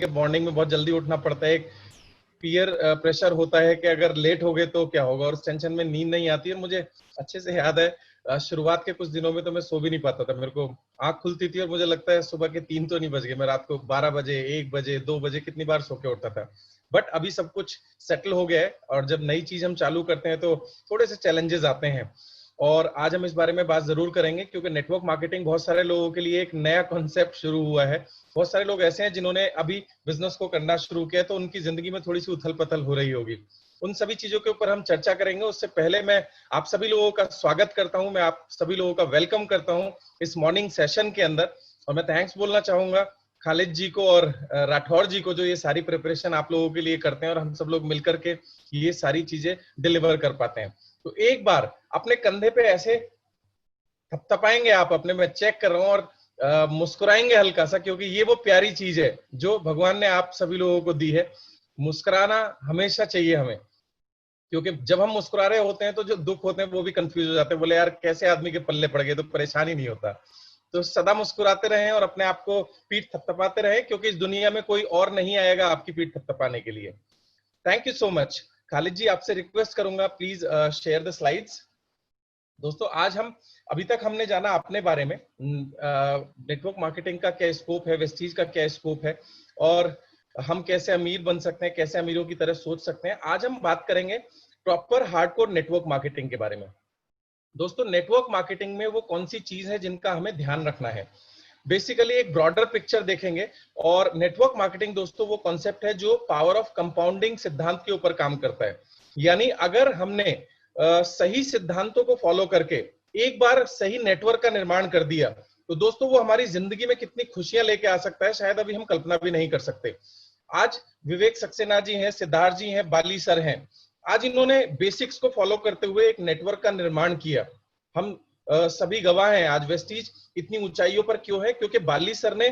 कि मॉर्निंग में बहुत जल्दी उठना पड़ता है, एक पीयर प्रेशर होता है कि अगर लेट हो गए तो क्या होगा, और उस टेंशन में नींद नहीं आती है। मुझे अच्छे से याद है शुरुआत के कुछ दिनों में तो मैं सो भी नहीं पाता था। मेरे को आंख खुलती थी और मुझे लगता है सुबह के 3 तो नहीं बज गए, मैं रात को 12 बजे, 1 बजे, 2 बजे कितनी बार सो के उठता था। बट अभी सब कुछ सेटल हो गया है, और जब नई चीज हम चालू करते हैं तो थोड़े से चैलेंजेस आते हैं, और आज हम इस बारे में बात जरूर करेंगे, क्योंकि नेटवर्क मार्केटिंग बहुत सारे लोगों के लिए एक नया कॉन्सेप्ट शुरू हुआ है। बहुत सारे लोग ऐसे हैं जिन्होंने अभी बिजनेस को करना शुरू किया, तो उनकी जिंदगी में थोड़ी सी उथल पथल हो रही होगी। उन सभी चीजों के ऊपर हम चर्चा करेंगे। उससे पहले मैं आप सभी लोगों का स्वागत करता हूं, मैं आप सभी लोगों का वेलकम करता हूं इस मॉर्निंग सेशन के अंदर। और मैं थैंक्स बोलना चाहूंगा खालिद जी को और राठौर जी को, जो ये सारी प्रिपरेशन आप लोगों के लिए करते हैं और हम सब लोग मिलकर के ये सारी चीजें डिलीवर कर पाते हैं। तो एक बार अपने कंधे पे ऐसे थपथपाएंगे आप अपने, मैं चेक कर रहा हूं, और मुस्कुराएंगे हल्का सा, क्योंकि ये वो प्यारी चीज है जो भगवान ने आप सभी लोगों को दी है। मुस्कुराना हमेशा चाहिए हमें, क्योंकि जब हम मुस्कुरा रहे होते हैं तो जो दुख होते हैं वो भी कंफ्यूज हो जाते हैं, बोले यार कैसे आदमी के पल्ले पड़ गए, तो परेशानी नहीं होता। तो सदा मुस्कुराते रहें और अपने आप को पीठ थपथपाते रहें, क्योंकि इस दुनिया में कोई और नहीं आएगा आपकी पीठ थपथपाने के लिए। Thank you so much. Khalid ji, आपसे रिक्वेस्ट करूंगा, प्लीज शेयर द स्लाइड्स। दोस्तों, आज हम अभी तक हमने जाना अपने बारे में, नेटवर्क मार्केटिंग का क्या स्कोप है, वेस्टीज का क्या स्कोप है, और हम कैसे अमीर बन सकते हैं, कैसे अमीरों की तरह सोच सकते हैं। आज हम बात करेंगे प्रॉपर हार्डकोर नेटवर्क मार्केटिंग के बारे में। दोस्तों, नेटवर्क मार्केटिंग में वो कौन सी चीज है जिनका हमें ध्यान रखना है। बेसिकली एक ब्रॉडर पिक्चर देखेंगे, और नेटवर्क मार्केटिंग दोस्तों वो कॉन्सेप्ट है जो पावर ऑफ कंपाउंडिंग सिद्धांत के ऊपर काम करता है। यानी अगर हमने सही सिद्धांतों को फॉलो करके एक बार सही नेटवर्क का निर्माण कर दिया, तो दोस्तों वो हमारी जिंदगी में कितनी खुशियां लेके आ सकता है, शायद अभी हम कल्पना भी नहीं कर सकते। आज विवेक सक्सेना जी हैं, सिद्धार्थ जी हैं, बाली सर हैं, आज इन्होंने बेसिक्स को फॉलो करते हुए एक नेटवर्क का निर्माण किया। हम सभी गवाह हैं आज वेस्टीज इतनी ऊंचाइयों पर क्यों है, क्योंकि बाली सर ने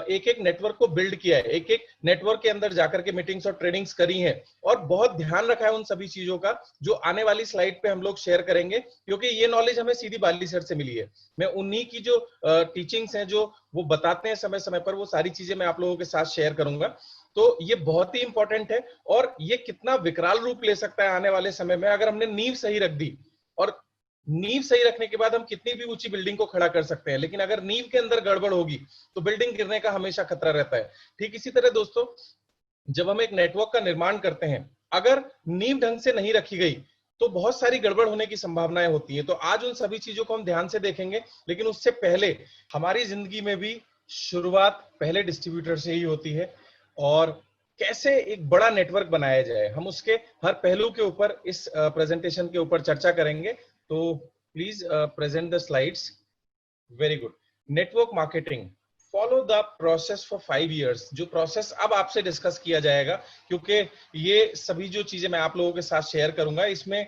एक एक नेटवर्क को बिल्ड किया है, एक एक नेटवर्क के अंदर जाकर के मीटिंग्स और ट्रेनिंग्स करी हैं, और बहुत ध्यान रखा है उन सभी चीजों का, जो आने वाली स्लाइड पे हम लोग शेयर करेंगे, क्योंकि ये नॉलेज हमें सीधी बाली सर से मिली है। मैं उन्हीं की जो टीचिंग्स हैं, जो वो बताते हैं समय समय पर, वो सारी चीजें मैं आप लोगों के साथ शेयर करूंगा। तो ये बहुत ही इंपॉर्टेंट है, और ये कितना विकराल रूप ले सकता है आने वाले समय में अगर हमने नींव सही रख दी। और नींव सही रखने के बाद हम कितनी भी ऊंची बिल्डिंग को खड़ा कर सकते हैं, लेकिन अगर नींव के अंदर गड़बड़ होगी तो बिल्डिंग गिरने का हमेशा खतरा रहता है। ठीक इसी तरह दोस्तों, जब हम एक नेटवर्क का निर्माण करते हैं, अगर नींव ढंग से नहीं रखी गई तो बहुत सारी गड़बड़ होने की संभावनाएं होती है। तो आज उन सभी चीजों को हम ध्यान से देखेंगे, लेकिन उससे पहले हमारी जिंदगी में भी शुरुआत पहले डिस्ट्रीब्यूटर से ही होती है, और कैसे एक बड़ा नेटवर्क बनाया जाए, हम उसके हर पहलू के ऊपर इस प्रेजेंटेशन के ऊपर चर्चा करेंगे। तो please present the slides. Very good. Network marketing, follow the process for 5 years. जो प्रोसेस अब आपसे डिस्कस किया जाएगा, क्योंकि ये सभी जो चीजें मैं आप लोगों के साथ शेयर करूंगा, इसमें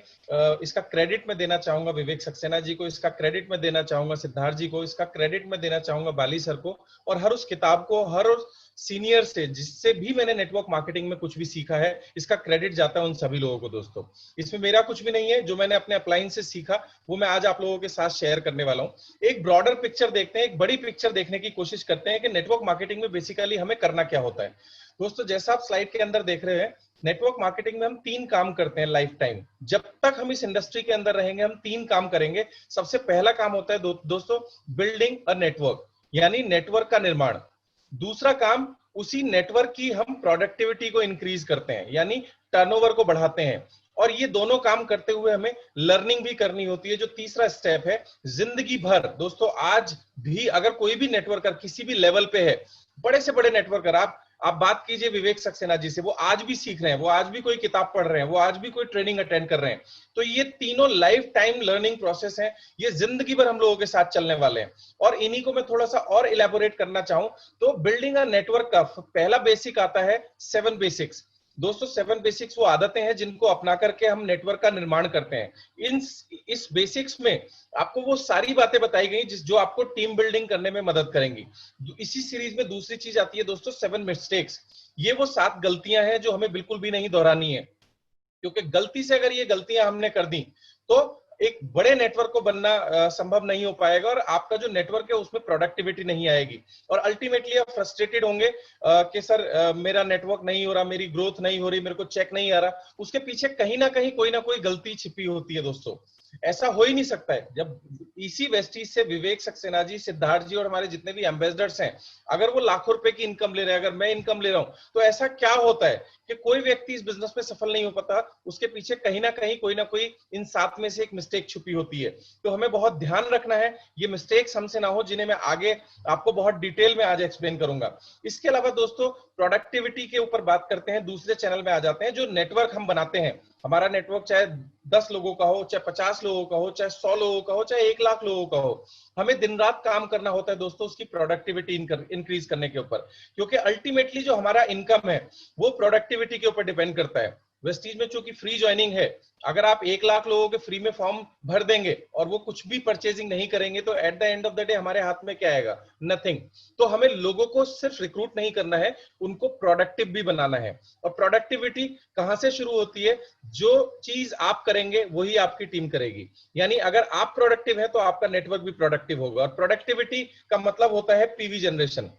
इसका क्रेडिट मैं देना चाहूंगा विवेक सक्सेना जी को, इसका क्रेडिट मैं देना चाहूंगा सिद्धार्थ जी को, इसका क्रेडिट मैं देना चाहूंगा बाली सर को, और हर उस किताब को, हर उस सीनियर से जिससे भी मैंने नेटवर्क मार्केटिंग में कुछ भी सीखा है, इसका क्रेडिट जाता है उन सभी लोगों को। दोस्तों, इसमें मेरा कुछ भी नहीं है, जो मैंने अपने अपलाइन से सीखा वो मैं आज आप लोगों के साथ शेयर करने वाला हूं। एक ब्रॉडर पिक्चर देखते हैं, एक बड़ी पिक्चर देखने की कोशिश करते हैं कि नेटवर्क मार्केटिंग में बेसिकली हमें करना क्या होता है। दोस्तों, जैसा आप स्लाइड के अंदर देख रहे हैं, नेटवर्क मार्केटिंग में हम 3 काम करते हैं लाइफ टाइम। जब तक हम इस इंडस्ट्री के अंदर रहेंगे हम 3 काम करेंगे। सबसे पहला काम होता है दोस्तों बिल्डिंग अ नेटवर्क, यानी नेटवर्क का निर्माण। दूसरा काम, उसी नेटवर्क की हम प्रोडक्टिविटी को इंक्रीज करते हैं, यानी टर्नओवर को बढ़ाते हैं। और ये दोनों काम करते हुए हमें लर्निंग भी करनी होती है, जो तीसरा स्टेप है जिंदगी भर। दोस्तों, आज भी अगर कोई भी नेटवर्कर किसी भी लेवल पे है, बड़े से बड़े नेटवर्कर, आप बात कीजिए विवेक सक्सेना जी से, वो आज भी सीख रहे हैं, वो आज भी कोई किताब पढ़ रहे हैं, वो आज भी कोई ट्रेनिंग अटेंड कर रहे हैं। तो ये तीनों लाइफ टाइम लर्निंग प्रोसेस है, ये जिंदगी भर हम लोगों के साथ चलने वाले हैं। और इन्हीं को मैं थोड़ा सा और इलेबोरेट करना चाहूं तो बिल्डिंग अ नेटवर्क का पहला बेसिक आता है 7 बेसिक्स। दोस्तों, 7 बेसिक्स वो आदतें हैं जिनको अपना करके हम नेटवर्क का निर्माण करते हैं। इस बेसिक्स में आपको वो सारी बातें बताई गई जो आपको टीम बिल्डिंग करने में मदद करेंगी। इसी सीरीज में दूसरी चीज आती है दोस्तों 7 मिस्टेक्स। ये वो 7 गलतियां हैं जो हमें बिल्कुल भी नहीं दोहरानी है, क्योंकि गलती से अगर ये गलतियां हमने कर दी तो एक बड़े नेटवर्क को बनना संभव नहीं हो पाएगा, और आपका जो नेटवर्क है उसमें प्रोडक्टिविटी नहीं आएगी, और अल्टीमेटली आप फ्रस्ट्रेटेड होंगे कि सर मेरा नेटवर्क नहीं हो रहा, मेरी ग्रोथ नहीं हो रही, मेरे को चेक नहीं आ रहा। उसके पीछे कहीं ना कहीं कोई ना कोई गलती छिपी होती है दोस्तों। ऐसा हो ही नहीं सकता है। जब इसी वेस्टीज से विवेक सक्सेना जी, सिद्धार्थ जी और हमारे जितने भी एम्बेसडर्स हैं, अगर वो लाखों रुपए की इनकम ले रहे हैं, अगर मैं इनकम ले रहा हूं, तो ऐसा क्या होता है कि कोई व्यक्ति इस बिजनेस में सफल नहीं हो पाता? उसके पीछे कहीं ना कहीं कोई ना कोई इन 7 में से एक मिस्टेक छुपी होती है। तो हमें बहुत ध्यान रखना है ये मिस्टेक्स हमसे ना हो, जिन्हें मैं आगे आपको बहुत डिटेल में आज एक्सप्लेन करूंगा। इसके अलावा दोस्तों प्रोडक्टिविटी के ऊपर बात करते हैं, दूसरे चैनल में आ जाते हैं। जो नेटवर्क हम बनाते हैं, हमारा नेटवर्क चाहे 10 लोगों का हो, चाहे 50 लोगों का हो, चाहे 100 लोगों का हो, चाहे 1 लाख लोगों का हो, हमें दिन रात काम करना होता है दोस्तों उसकी प्रोडक्टिविटी इंक्रीज करने के ऊपर, क्योंकि अल्टीमेटली जो हमारा इनकम है वो प्रोडक्टिविटी के ऊपर डिपेंड करता है। वेस्टीज में चूंकि फ्री ज्वाइनिंग है, अगर आप 1 लाख लोगों के फ्री में फॉर्म भर देंगे और वो कुछ भी परचेजिंग नहीं करेंगे, तो at the end of the day हमारे हाथ में क्या आएगा? नथिंग। तो हमें लोगों को सिर्फ रिक्रूट नहीं करना है, उनको प्रोडक्टिव भी बनाना है। और प्रोडक्टिविटी कहां से शुरू होती है? जो चीज आप करेंगे वही आपकी टीम करेगी। यानी अगर आप प्रोडक्टिव है तो आपका नेटवर्क भी प्रोडक्टिव होगा। और प्रोडक्टिविटी का मतलब होता है पीवी जनरेशन।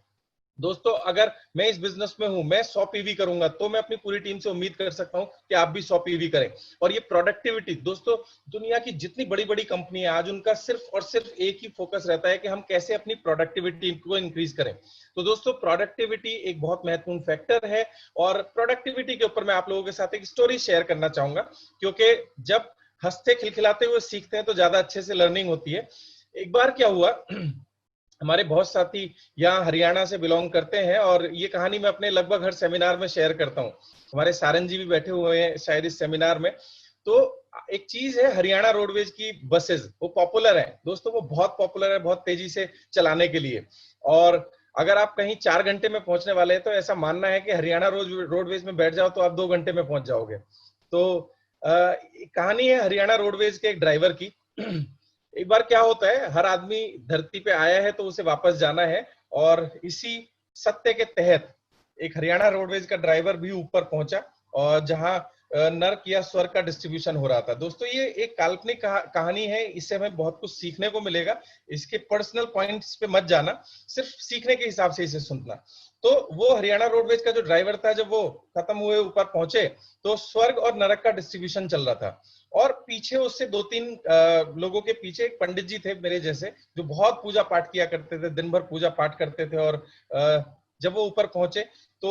दोस्तों अगर मैं इस बिजनेस में हूं, मैं 100 पीवी करूंगा, तो मैं अपनी पूरी टीम से उम्मीद कर सकता हूं कि आप भी 100 पीवी करें। और ये प्रोडक्टिविटी दोस्तों, दुनिया की जितनी बड़ी बड़ी कंपनी है आज, उनका सिर्फ और सिर्फ एक ही फोकस रहता है कि हम कैसे अपनी प्रोडक्टिविटी को इंक्रीज करें। तो दोस्तों प्रोडक्टिविटी एक बहुत महत्वपूर्ण फैक्टर है। और प्रोडक्टिविटी के ऊपर मैं आप लोगों के साथ एक स्टोरी शेयर करना चाहूंगा, क्योंकि जब हंसते खिलखिलाते हुए सीखते हैं तो ज्यादा अच्छे से लर्निंग होती है। एक बार क्या हुआ, हमारे बहुत साथी यहाँ हरियाणा से बिलोंग करते हैं, और ये कहानी मैं अपने लगभग हर सेमिनार में शेयर करता हूँ। हमारे सारन जी भी बैठे हुए हैं शायद इस सेमिनार में। तो एक चीज है, हरियाणा रोडवेज की बसेस, वो पॉपुलर है दोस्तों, वो बहुत पॉपुलर है, बहुत तेजी से चलाने के लिए। और अगर आप कहीं 4 घंटे में पहुंचने वाले हैं, तो ऐसा मानना है कि हरियाणा रोडवेज में बैठ जाओ तो आप 2 घंटे में पहुंच जाओगे। तो कहानी है हरियाणा रोडवेज के एक ड्राइवर की। एक बार क्या होता है, हर आदमी धरती पे आया है तो उसे वापस जाना है, और इसी सत्य के तहत एक हरियाणा रोडवेज का ड्राइवर भी ऊपर पहुंचा, और जहां नर्क या स्वर्ग का डिस्ट्रीब्यूशन हो रहा था। दोस्तों ये एक काल्पनिक कहानी है, इससे हमें बहुत कुछ सीखने को मिलेगा। इसके पर्सनल पॉइंट्स पे मत जाना, सिर्फ सीखने के हिसाब से इसे सुनना। तो वो हरियाणा रोडवेज का जो ड्राइवर था, जब वो खत्म हुए ऊपर पहुंचे, तो स्वर्ग और नरक का डिस्ट्रीब्यूशन चल रहा था। और पीछे उससे 2-3 लोगों के पीछे एक पंडित जी थे मेरे जैसे, जो बहुत पूजा पाठ किया करते थे, दिन भर पूजा पाठ करते थे। और जब वो ऊपर पहुंचे तो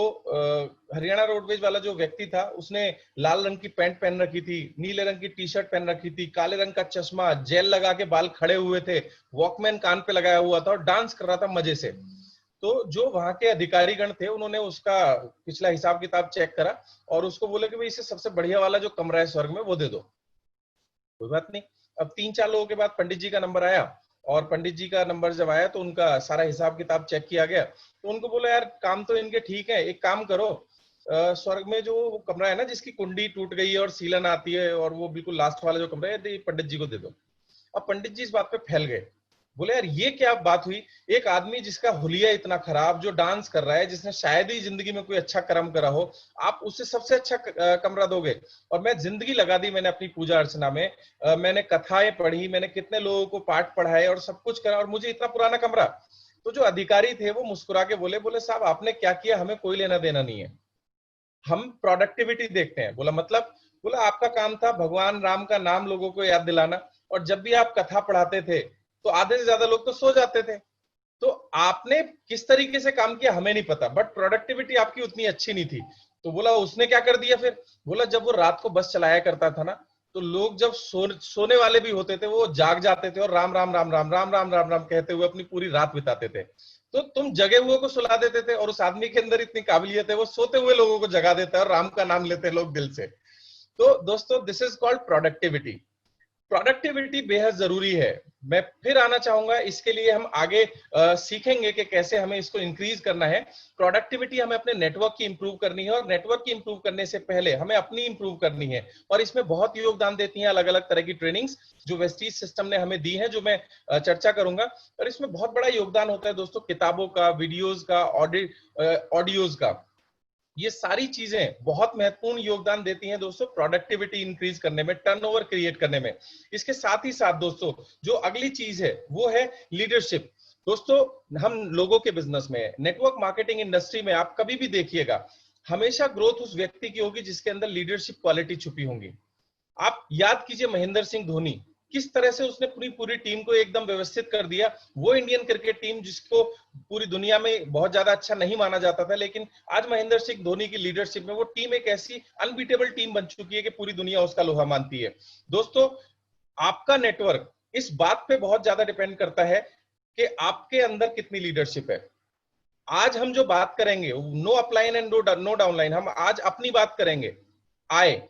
हरियाणा रोडवेज वाला जो व्यक्ति था, उसने लाल रंग की पैंट पहन रखी थी, नीले रंग की टी शर्ट पहन रखी थी, काले रंग का चश्मा, जेल लगा के बाल खड़े हुए थे, वॉकमैन कान पे लगाया हुआ था, और डांस कर रहा था मजे से। तो जो वहां के अधिकारीगण थे, उन्होंने उसका पिछला हिसाब किताब चेक करा, और उसको बोले कि भाई इसे सबसे बढ़िया वाला जो कमरा है स्वर्ग में वो दे दो। कोई बात नहीं। अब 3-4 लोगों के बाद पंडित जी का नंबर आया, और पंडित जी का नंबर जब आया तो उनका सारा हिसाब किताब चेक किया गया। तो उनको बोला यार काम तो इनके ठीक है, एक काम करो, स्वर्ग में जो कमरा है ना जिसकी कुंडी टूट गई है और सीलन आती है, और वो बिल्कुल लास्ट वाला जो कमरा है, पंडित जी को दे दो। अब पंडित जी इस बात पे फैल गए, बोले यार ये क्या बात हुई? एक आदमी जिसका हुलिया इतना खराब, जो डांस कर रहा है, जिसने शायद ही जिंदगी में कोई अच्छा कर्म करा हो, आप उसे सबसे अच्छा कमरा दोगे? और मैं जिंदगी लगा दी मैंने अपनी पूजा अर्चना में, मैंने कथाएं पढ़ी, मैंने कितने लोगों को पाठ पढ़ाए और सब कुछ करा, और मुझे इतना पुराना कमरा? तो जो अधिकारी थे वो मुस्कुरा के बोले, बोले साहब आपने क्या किया हमें कोई लेना देना नहीं है, हम प्रोडक्टिविटी देखते हैं। बोला मतलब? बोला आपका काम था भगवान राम का नाम लोगों को याद दिलाना, और जब भी आप कथा पढ़ाते थे तो आधे से ज्यादा लोग तो सो जाते थे। तो आपने किस तरीके से काम किया हमें नहीं पता, बट प्रोडक्टिविटी आपकी उतनी अच्छी नहीं थी। तो बोला उसने क्या कर दिया फिर? बोला जब वो रात को बस चलाया करता था ना, तो लोग जब सोने वाले भी होते थे वो जाग जाते थे, और राम राम राम राम राम राम राम राम कहते हुए अपनी पूरी रात बिताते थे। तो तुम जगे हुए को सुला देते थे, और उस आदमी के अंदर इतनी काबिलियत है, वो सोते हुए लोगों को जगा देता है, और राम का नाम लेते हैं लोग दिल से। तो दोस्तों this is called productivity. Productivity बेहद जरूरी है। मैं फिर आना चाहूंगा, इसके लिए हम आगे सीखेंगे कि कैसे हमें इसको इंक्रीज करना है। प्रोडक्टिविटी हमें अपने नेटवर्क की इंप्रूव करनी है, और नेटवर्क की इंप्रूव करने से पहले हमें अपनी इंप्रूव करनी है। और इसमें बहुत योगदान देती हैं अलग अलग तरह की ट्रेनिंग्स जो वेस्टीज सिस्टम ने हमें दी है, जो मैं चर्चा करूंगा। और इसमें बहुत बड़ा योगदान होता है दोस्तों किताबों का, वीडियोज का, ऑडियोज का। ये सारी चीजें बहुत महत्वपूर्ण योगदान देती हैं दोस्तों प्रोडक्टिविटी इंक्रीज करने में, टर्नओवर क्रिएट करने में। इसके साथ ही साथ दोस्तों जो अगली चीज है वो है लीडरशिप। दोस्तों हम लोगों के बिजनेस में, नेटवर्क मार्केटिंग इंडस्ट्री में आप कभी भी देखिएगा, हमेशा ग्रोथ उस व्यक्ति की होगी जिसके अंदर लीडरशिप क्वालिटी छुपी होंगी। आप याद कीजिए महेंद्र सिंह धोनी, किस तरह से उसने पूरी पूरी टीम को एकदम व्यवस्थित कर दिया। वो इंडियन क्रिकेट टीम जिसको पूरी दुनिया में बहुत ज्यादा अच्छा नहीं माना जाता था, लेकिन आज महेंद्र सिंह धोनी की लीडरशिप में वो टीम एक ऐसी अनबीटेबल टीम बन चुकी है कि पूरी दुनिया उसका लोहा मानती है। दोस्तों आपका नेटवर्क इस बात पे बहुत ज्यादा डिपेंड करता है कि आपके अंदर कितनी लीडरशिप है। आज हम जो बात करेंगे, no upline and no downline, हम आज अपनी बात करेंगे। आए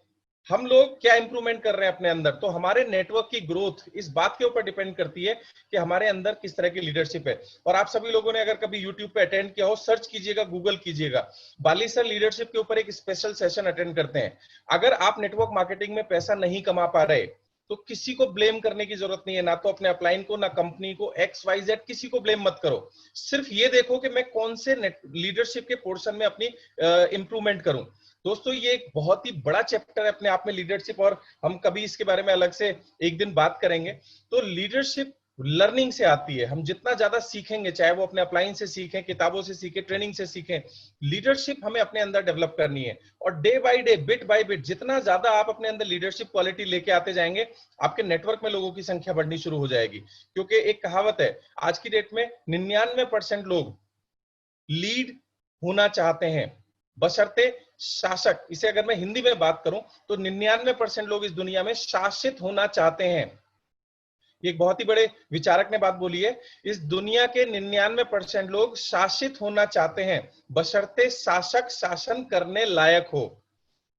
हम लोग क्या इंप्रूवमेंट कर रहे हैं अपने अंदर, तो हमारे नेटवर्क की ग्रोथ इस बात के ऊपर डिपेंड करती है कि हमारे अंदर किस तरह की लीडरशिप है। और आप सभी लोगों ने अगर कभी यूट्यूब पे अटेंड किया हो, सर्च कीजिएगा, गूगल कीजिएगा, बाली सर लीडरशिप के ऊपर एक स्पेशल सेशन अटेंड करते हैं। अगर आप नेटवर्क मार्केटिंग में पैसा नहीं कमा पा रहे तो किसी को ब्लेम करने की जरूरत नहीं है, ना तो अपने अपलाइन को, ना कंपनी को, XYZ किसी को ब्लेम मत करो। सिर्फ ये देखो कि मैं कौन से लीडरशिप के पोर्शन में अपनी इंप्रूवमेंट करूं। दोस्तों ये एक बहुत ही बड़ा चैप्टर है अपने आप में लीडरशिप, और हम कभी इसके बारे में अलग से एक दिन बात करेंगे। तो लीडरशिप लर्निंग से आती है। हम जितना ज्यादा सीखेंगे, चाहे वो अपने अपलाइन से सीखें, किताबों से सीखें, ट्रेनिंग से सीखें, लीडरशिप हमें अपने अंदर डेवलप करनी है। और day by day, bit by bit, जितना ज्यादा आप अपने अंदर लीडरशिप क्वालिटी लेके आते जाएंगे, आपके नेटवर्क में लोगों की संख्या बढ़नी शुरू हो जाएगी। क्योंकि एक कहावत है आज की डेट में, 99% लोग लीड होना चाहते हैं, बशर्ते शासक, इसे अगर मैं हिंदी में बात करूं तो 99% लोग इस दुनिया में शासित होना चाहते हैं। एक बहुत ही बड़े विचारक ने बात बोली है, इस दुनिया के 99% लोग शासित होना चाहते हैं, बशर्ते शासक शासन करने लायक हो।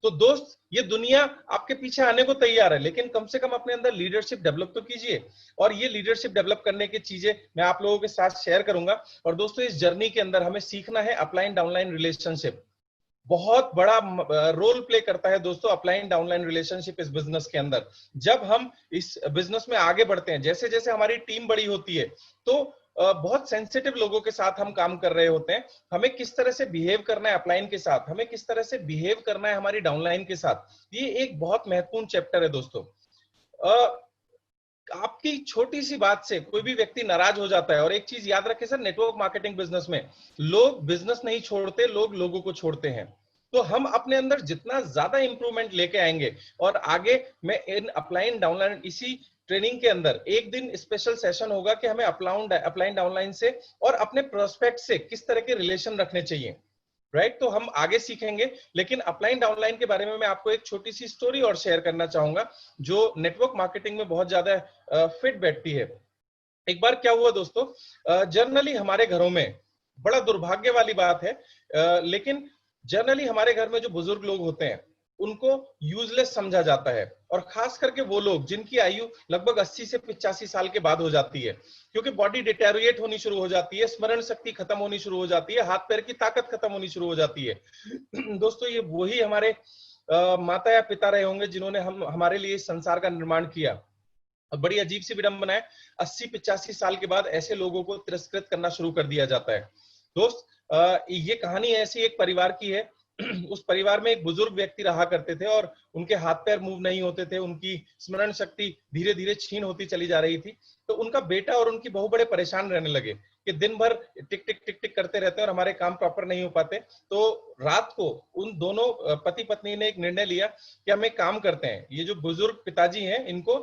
तो दोस्त ये दुनिया आपके पीछे आने को तैयार है, लेकिन कम से कम अपने अंदर लीडरशिप डेवलप तो कीजिए। और ये लीडरशिप डेवलप करने की चीजें मैं आप लोगों के साथ शेयर करूंगा। और दोस्तों इस जर्नी के अंदर हमें सीखना है अपलाइन डाउनलाइन रिलेशनशिप, बहुत बड़ा रोल प्ले करता है दोस्तों अपलाइन डाउनलाइन रिलेशनशिप इस बिजनेस के अंदर। जब हम इस बिजनेस में आगे बढ़ते हैं, जैसे जैसे हमारी टीम बड़ी होती है, तो बहुत सेंसिटिव लोगों के साथ हम काम कर रहे होते हैं। हमें किस तरह से बिहेव करना है अपलाइन के साथ, हमें किस तरह से बिहेव करना है हमारी डाउनलाइन के साथ, ये एक बहुत महत्वपूर्ण चैप्टर है दोस्तों। आपकी छोटी सी बात से कोई भी व्यक्ति नाराज हो जाता है। और एक चीज याद रखें सर, नेटवर्क मार्केटिंग बिजनेस में लोग बिजनेस नहीं छोड़ते, लोग लोगों को छोड़ते हैं। तो हम अपने अंदर जितना ज्यादा इंप्रूवमेंट लेके आएंगे, और आगे मैं इन अपलाइन डाउनलाइन, इसी ट्रेनिंग के अंदर एक दिन स्पेशल सेशन होगा कि हमें अपलाइन डाउनलाइन से और अपने प्रोस्पेक्ट से किस तरह के रिलेशन रखने चाहिए, राइट। तो हम आगे सीखेंगे, लेकिन अपलाइन डाउनलाइन के बारे में मैं आपको एक छोटी सी स्टोरी और शेयर करना चाहूंगा जो नेटवर्क मार्केटिंग में बहुत ज्यादा फिट बैठती है। एक बार क्या हुआ दोस्तों, जनरली हमारे घरों में, बड़ा दुर्भाग्य वाली बात है, लेकिन जनरली हमारे घर में जो बुजुर्ग लोग होते हैं उनको यूजलेस समझा जाता है। और खास करके वो लोग जिनकी आयु लगभग 80 से 85 साल के बाद हो जाती है, क्योंकि बॉडी डिटेरियोरेट होनी शुरू हो जाती है, स्मरण शक्ति खत्म होनी शुरू हो जाती है, हाथ पैर की ताकत खत्म होनी शुरू हो जाती है। दोस्तों ये वही हमारे माता या पिता रहे होंगे जिन्होंने हमारे लिए इस संसार का निर्माण किया। बड़ी अजीब सी विडंबना है, 80-85 साल के बाद ऐसे लोगों को तिरस्कृत करना शुरू कर दिया जाता है। दोस्त ये कहानी ऐसी एक परिवार की है। उस परिवार में एक बुजुर्ग व्यक्ति रहा करते थे और उनके हाथ पैर मूव नहीं होते थे, उनकी स्मरण शक्ति धीरे धीरे क्षीण होती चली जा रही थी। तो उनका बेटा और उनकी बहू बड़े परेशान रहने लगे कि दिन भर टिक टिक टिक टिक करते रहते हैं और हमारे काम प्रॉपर नहीं हो पाते। तो रात को उन दोनों पति पत्नी ने एक निर्णय लिया कि हम एक काम करते हैं, ये जो बुजुर्ग पिताजी हैं इनको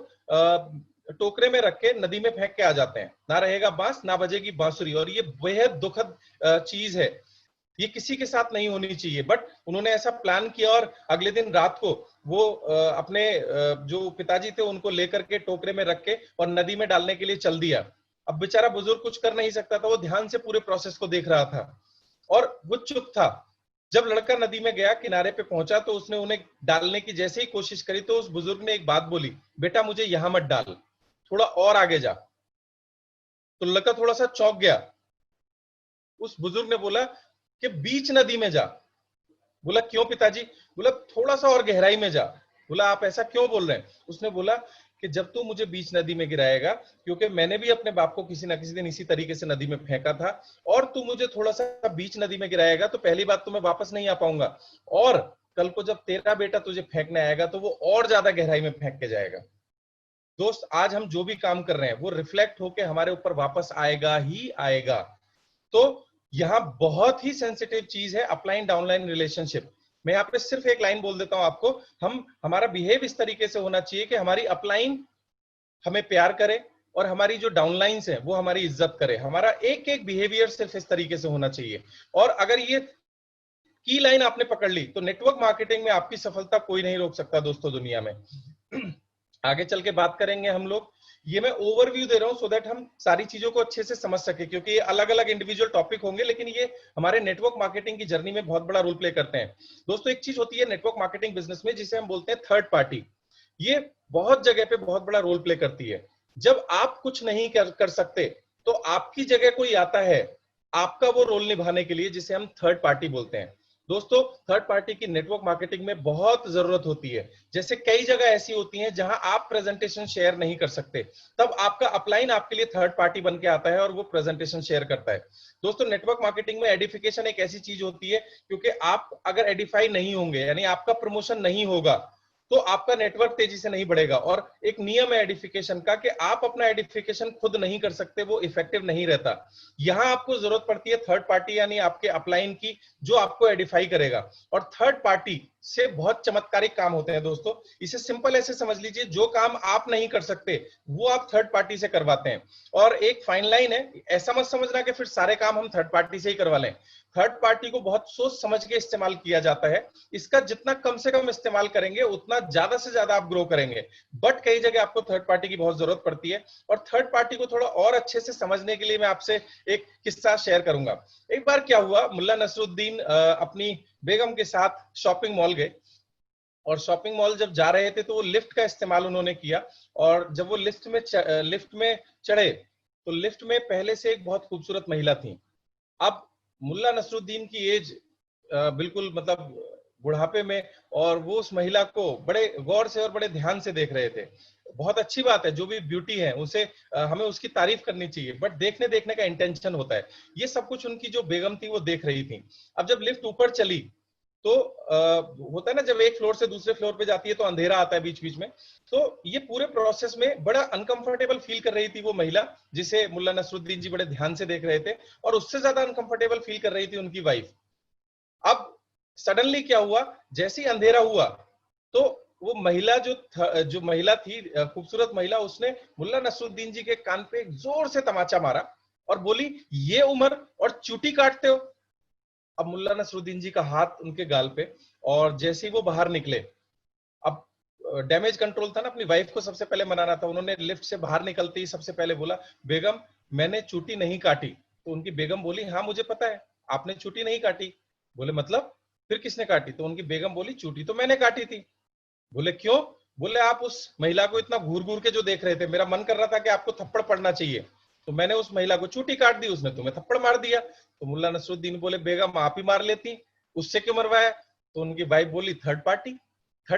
टोकरे में रख के नदी में फेंक के आ जाते हैं, ना रहेगा बांस ना बजेगी बांसुरी। और ये बेहद दुखद चीज है, ये किसी के साथ नहीं होनी चाहिए, बट उन्होंने ऐसा प्लान किया और अगले दिन रात को वो अपने जो पिताजी थे उनको लेकर के टोकरे में रख के और नदी में डालने के लिए चल दिया। अब बेचारा बुजुर्ग कुछ कर नहीं सकता था, वो ध्यान से पूरे प्रोसेस को देख रहा था और वो चुप था। जब लड़का नदी में गया, किनारे पे पहुंचा, तो उसने उन्हें डालने की जैसे ही कोशिश करी तो उस बुजुर्ग ने एक बात बोली, बेटा मुझे यहां मत डाल, थोड़ा और आगे जा। तो लड़का थोड़ा सा चौंक गया। उस बुजुर्ग ने बोला कि बीच नदी में जा। बोला क्यों पिताजी? बोला थोड़ा सा और गहराई में जा। बोला आप ऐसा क्यों बोल रहे हैं? उसने बोला कि जब तू मुझे बीच नदी में गिराएगा, क्योंकि मैंने भी अपने बाप को किसी ना किसी दिन इसी तरीके से नदी में फेंका था, और तू मुझे थोड़ा सा बीच नदी में गिराएगा तो पहली बात तो मैं वापस नहीं आ पाऊंगा, और कल को जब तेरा बेटा तुझे फेंकने आएगा तो वो और ज्यादा गहराई में फेंक के जाएगा। दोस्त, आज हम जो भी काम कर रहे हैं वो रिफ्लेक्ट होके हमारे ऊपर वापस आएगा ही आएगा। तो यहाँ बहुत ही सेंसिटिव चीज है अपलाइन डाउनलाइन रिलेशनशिप। मैं यहाँ पे सिर्फ एक लाइन बोल देता हूं आपको, हमारा बिहेव इस तरीके से होना चाहिए कि हमारी अपलाइन हमें प्यार करे और हमारी जो डाउनलाइंस है वो हमारी इज्जत करे। हमारा एक एक बिहेवियर सिर्फ इस तरीके से होना चाहिए। और अगर ये की लाइन आपने पकड़ ली तो नेटवर्क मार्केटिंग में आपकी सफलता कोई नहीं रोक सकता दोस्तों दुनिया में। आगे चल के बात करेंगे हम लोग। ये मैं ओवरव्यू दे रहा हूं सो दैट हम सारी चीजों को अच्छे से समझ सके, क्योंकि ये अलग अलग इंडिविजुअल टॉपिक होंगे लेकिन ये हमारे नेटवर्क मार्केटिंग की जर्नी में बहुत बड़ा रोल प्ले करते हैं। दोस्तों, एक चीज होती है नेटवर्क मार्केटिंग बिजनेस में जिसे हम बोलते हैं थर्ड पार्टी। ये बहुत जगह पे बहुत बड़ा रोल प्ले करती है। जब आप कुछ नहीं कर सकते तो आपकी जगह कोई आता है आपका वो रोल निभाने के लिए, जिसे हम थर्ड पार्टी बोलते हैं। दोस्तों, थर्ड पार्टी की नेटवर्क मार्केटिंग में बहुत जरूरत होती है। जैसे कई जगह ऐसी होती हैं जहां आप प्रेजेंटेशन शेयर नहीं कर सकते, तब आपका अपलाइन आपके लिए थर्ड पार्टी बन के आता है और वो प्रेजेंटेशन शेयर करता है। दोस्तों, नेटवर्क मार्केटिंग में एडिफिकेशन एक ऐसी चीज होती है, क्योंकि आप अगर एडिफाई नहीं होंगे, यानी आपका प्रमोशन नहीं होगा, तो आपका नेटवर्क तेजी से नहीं बढ़ेगा। और एक नियम है एडिफिकेशन का कि आप अपना एडिफिकेशन खुद नहीं कर सकते, वो इफेक्टिव नहीं रहता। यहां आपको जरूरत पड़ती है थर्ड पार्टी यानी आपके अपलाइन की, जो आपको एडिफाई करेगा। और थर्ड पार्टी से बहुत चमत्कारिक काम होते हैं दोस्तों। इसे सिंपल ऐसे समझ लीजिए, जो काम आप नहीं कर सकते वो आप थर्ड पार्टी से करवाते हैं। और एक फाइन लाइन है, ऐसा मत समझना कि फिर सारे काम हम थर्ड पार्टी से ही करवा लें। थर्ड पार्टी को बहुत सोच समझ के इस्तेमाल किया जाता है। इसका जितना कम से कम इस्तेमाल करेंगे उतना ज्यादा से ज्यादा आप ग्रो करेंगे। बट कई जगह आपको थर्ड पार्टी की बहुत जरूरत पड़ती है। और थर्ड पार्टी को थोड़ा और अच्छे से समझने के लिए मैं आपसे एक किस्सा शेयर करूंगा। एक बार क्या हुआ, मुल्ला नसरुद्दीन अपनी बेगम के साथ शॉपिंग मॉल गए, और शॉपिंग मॉल जब जा रहे थे तो वो लिफ्ट का इस्तेमाल उन्होंने किया। और जब वो लिफ्ट में चढ़े तो लिफ्ट में पहले से एक बहुत खूबसूरत महिला थी। अब मुल्ला नसरुद्दीन की एज बिल्कुल मतलब बुढ़ापे में, और वो उस महिला को बड़े गौर से और बड़े ध्यान से देख रहे थे। बहुत अच्छी बात है, जो भी ब्यूटी है उसे हमें उसकी तारीफ करनी चाहिए, बट देखने देखने का इंटेंशन होता है। ये सब कुछ उनकी जो बेगम थी वो देख रही थी। अब जब लिफ्ट ऊपर चली तो होता है ना, जब एक फ्लोर से दूसरे फ्लोर पे जाती है तो अंधेरा आता है बीच बीच में। तो ये पूरे प्रोसेस में बड़ा अनकंफर्टेबल फील कर रही थी वो महिला, जिसे मुल्ला नसरुद्दीन जी बड़े ध्यान से देख रहे थे। और उससे ज्यादा अनकंफर्टेबल फील कर रही थी उनकी वाइफ। अब सडनली क्या हुआ, जैसे ही अंधेरा हुआ तो वो महिला जो महिला थी, खूबसूरत महिला, उसने मुल्ला नसरुद्दीन जी के कान पे एक जोर से तमाचा मारा और बोली, ये उम्र और चूटी काटते हो। अब मुल्ला नसरुद्दीन जी का हाथ उनके गाल पे, और जैसे ही वो बाहर निकले, अब डैमेज कंट्रोल था ना, अपनी वाइफ को सबसे पहले मनाना था। उन्होंने लिफ्ट से बाहर निकलते ही सबसे पहले बोला, बेगम मैंने चूटी नहीं काटी। तो उनकी बेगम बोली, हाँ मुझे पता है आपने चूटी नहीं काटी। बोले मतलब फिर किसने काटी? तो उनकी बेगम बोली, चूटी तो मैंने काटी थी। बोले क्यों? बोले आप उस महिला को इतना घूर घूर के जो देख रहे थे, मेरा मन कर रहा था कि आपको थप्पड़ पड़ना चाहिए, तो मैंने उस महिला को चूटी काट दी, उसने तुम्हें थप्पड़ मार दिया। तो मुल्ला नसरुद्दीन बोले, बेगम आप ही मार लेती, उससे क्यों मरवाया? तो उनकी वाइफ बोली, थर्ड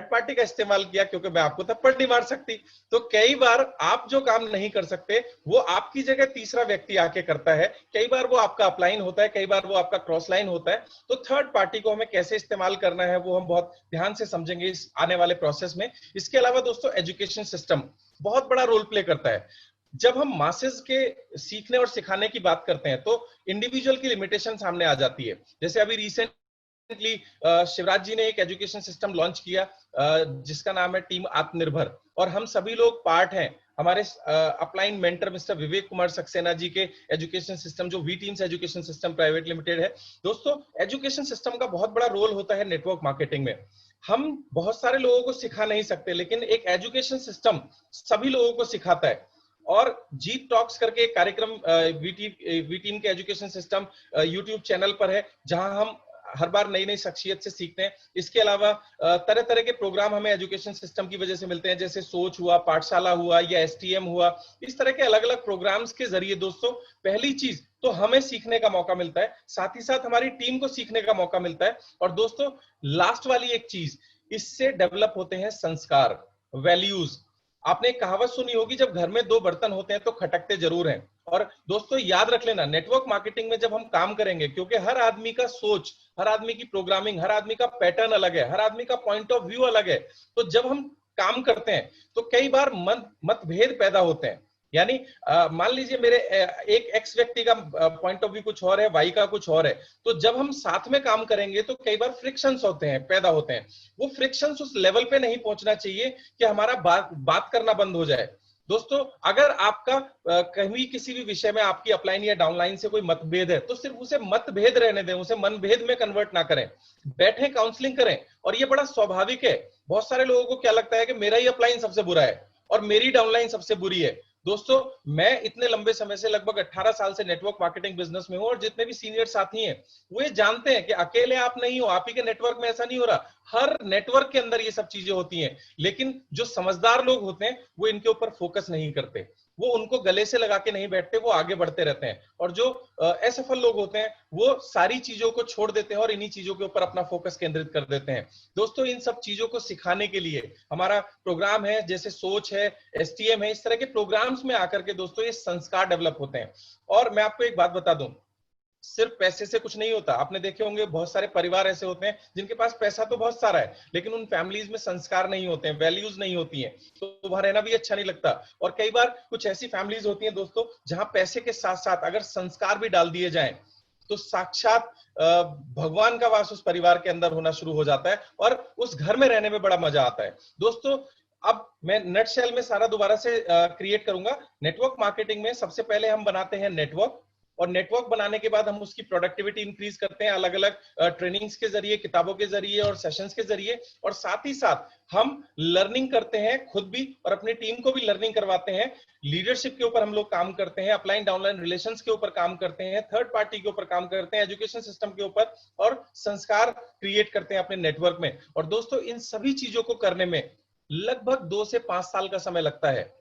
पार्टी का इस्तेमाल किया क्योंकि मैं आपको थप्पड़ नहीं मार सकती। तो कई बार आप जो काम नहीं कर सकते वो आपकी जगह तीसरा व्यक्ति आके करता है। कई बार वो आपका अपलाइन होता है, कई बार वो आपका क्रॉस लाइन होता है। तो थर्ड पार्टी को हमें कैसे इस्तेमाल करना है वो हम बहुत ध्यान से समझेंगे इस आने वाले प्रोसेस में। इसके अलावा दोस्तों, एजुकेशन सिस्टम बहुत बड़ा रोल प्ले करता है। जब हम मासेस के सीखने और सिखाने की बात करते हैं तो इंडिविजुअल की लिमिटेशन सामने आ जाती है। जैसे अभी रिसेंटली शिवराज जी ने एक एजुकेशन सिस्टम लॉन्च किया जिसका नाम है टीम आत्मनिर्भर, और हम सभी लोग पार्ट हैं। हमारे upline mentor mister Vivek Kumar Saxena ji के एजुकेशन सिस्टम, जो V Teams education system private limited है। दोस्तों, एजुकेशन सिस्टम का बहुत बड़ा रोल होता है नेटवर्क मार्केटिंग में। हम बहुत सारे लोगों को सिखा नहीं सकते, लेकिन एक एजुकेशन सिस्टम सभी लोगों को सिखाता है। और जीत टॉक्स करके एक कार्यक्रम वी टीम के एजुकेशन सिस्टम यूट्यूब चैनल पर है, जहां हम हर बार नई नई शख्सियत से सीखते हैं। इसके अलावा तरह तरह के प्रोग्राम हमें एजुकेशन सिस्टम की वजह से मिलते हैं, जैसे सोच हुआ, पाठशाला हुआ, या एसटीएम हुआ। इस तरह के अलग अलग प्रोग्राम्स के जरिए दोस्तों, पहली चीज तो हमें सीखने का मौका मिलता है, साथ ही साथ हमारी टीम को सीखने का मौका मिलता है। और दोस्तों, लास्ट वाली एक चीज, इससे डेवलप होते हैं संस्कार, वैल्यूज। आपने एक कहावत सुनी होगी, जब घर में दो बर्तन होते हैं तो खटकते जरूर हैं। और दोस्तों याद रख लेना, नेटवर्क मार्केटिंग में जब हम काम करेंगे, क्योंकि हर आदमी का सोच, हर आदमी की प्रोग्रामिंग, हर आदमी का पैटर्न अलग है, हर आदमी का पॉइंट ऑफ व्यू अलग है, तो जब हम काम करते हैं तो कई बार मतभेद पैदा होते हैं। यानी मान लीजिए मेरे एक एक्स व्यक्ति का पॉइंट ऑफ व्यू कुछ और है, वाई का कुछ और है, तो जब हम साथ में काम करेंगे तो कई बार फ्रिक्शंस होते हैं, पैदा होते हैं। वो फ्रिक्शंस उस लेवल पे नहीं पहुंचना चाहिए कि हमारा बात करना बंद हो जाए। दोस्तों अगर आपका कहीं किसी भी विषय में आपकी अपलाइन या डाउनलाइन से कोई मतभेद है, तो सिर्फ उसे मतभेद रहने दें, उसे मनभेद में कन्वर्ट ना करें, बैठे काउंसलिंग करें। और ये बड़ा स्वाभाविक है, बहुत सारे लोगों को क्या लगता है कि मेरा ही अपलाइन सबसे बुरा है और मेरी डाउनलाइन सबसे बुरी है। दोस्तों मैं इतने लंबे समय से, लगभग 18 साल से नेटवर्क मार्केटिंग बिजनेस में हूं, और जितने भी सीनियर साथी हैं वो ये जानते हैं कि अकेले आप नहीं हो, आप ही के नेटवर्क में ऐसा नहीं हो रहा, हर नेटवर्क के अंदर ये सब चीजें होती हैं। लेकिन जो समझदार लोग होते हैं वो इनके ऊपर फोकस नहीं करते, वो उनको गले से लगा के नहीं बैठते, वो आगे बढ़ते रहते हैं। और जो असफल लोग होते हैं वो सारी चीजों को छोड़ देते हैं और इन्हीं चीजों के ऊपर अपना फोकस केंद्रित कर देते हैं। दोस्तों इन सब चीजों को सिखाने के लिए हमारा प्रोग्राम है, जैसे सोच है, एसटीएम है, इस तरह के प्रोग्राम्स में आकर के दोस्तों ये संस्कार डेवलप होते हैं। और मैं आपको एक बात बता दूं, सिर्फ पैसे से कुछ नहीं होता। आपने देखे होंगे बहुत सारे परिवार ऐसे होते हैं जिनके पास पैसा तो बहुत सारा है, लेकिन उन फैमिलीज में संस्कार नहीं होते हैं, वैल्यूज नहीं होती हैं, तो वहां रहना भी अच्छा नहीं लगता। और कई बार कुछ ऐसी फैमिलीज होती हैं दोस्तों जहां पैसे के साथ साथ अगर संस्कार भी डाल दिए जाएं तो साक्षात भगवान का वास उस परिवार के अंदर होना शुरू हो जाता है और उस घर में रहने में बड़ा मजा आता है। दोस्तों अब मैं नटशेल में सारा दोबारा से क्रिएट करूंगा। नेटवर्क मार्केटिंग में सबसे पहले हम बनाते हैं नेटवर्क, और नेटवर्क बनाने के बाद हम उसकी प्रोडक्टिविटी इंक्रीज करते हैं अलग अलग ट्रेनिंग्स के जरिए, किताबों के जरिए और सेशंस के जरिए। और साथ ही साथ हम लर्निंग करते हैं खुद भी और अपनी टीम को भी लर्निंग करवाते हैं। लीडरशिप के ऊपर हम लोग काम करते हैं, अपलाइन डाउनलाइन रिलेशंस के ऊपर काम करते हैं, थर्ड पार्टी के ऊपर काम करते हैं, एजुकेशन सिस्टम के ऊपर, और संस्कार क्रिएट करते हैं अपने नेटवर्क में। और दोस्तों इन सभी चीजों को करने में लगभग 2 से 5 साल का समय लगता है।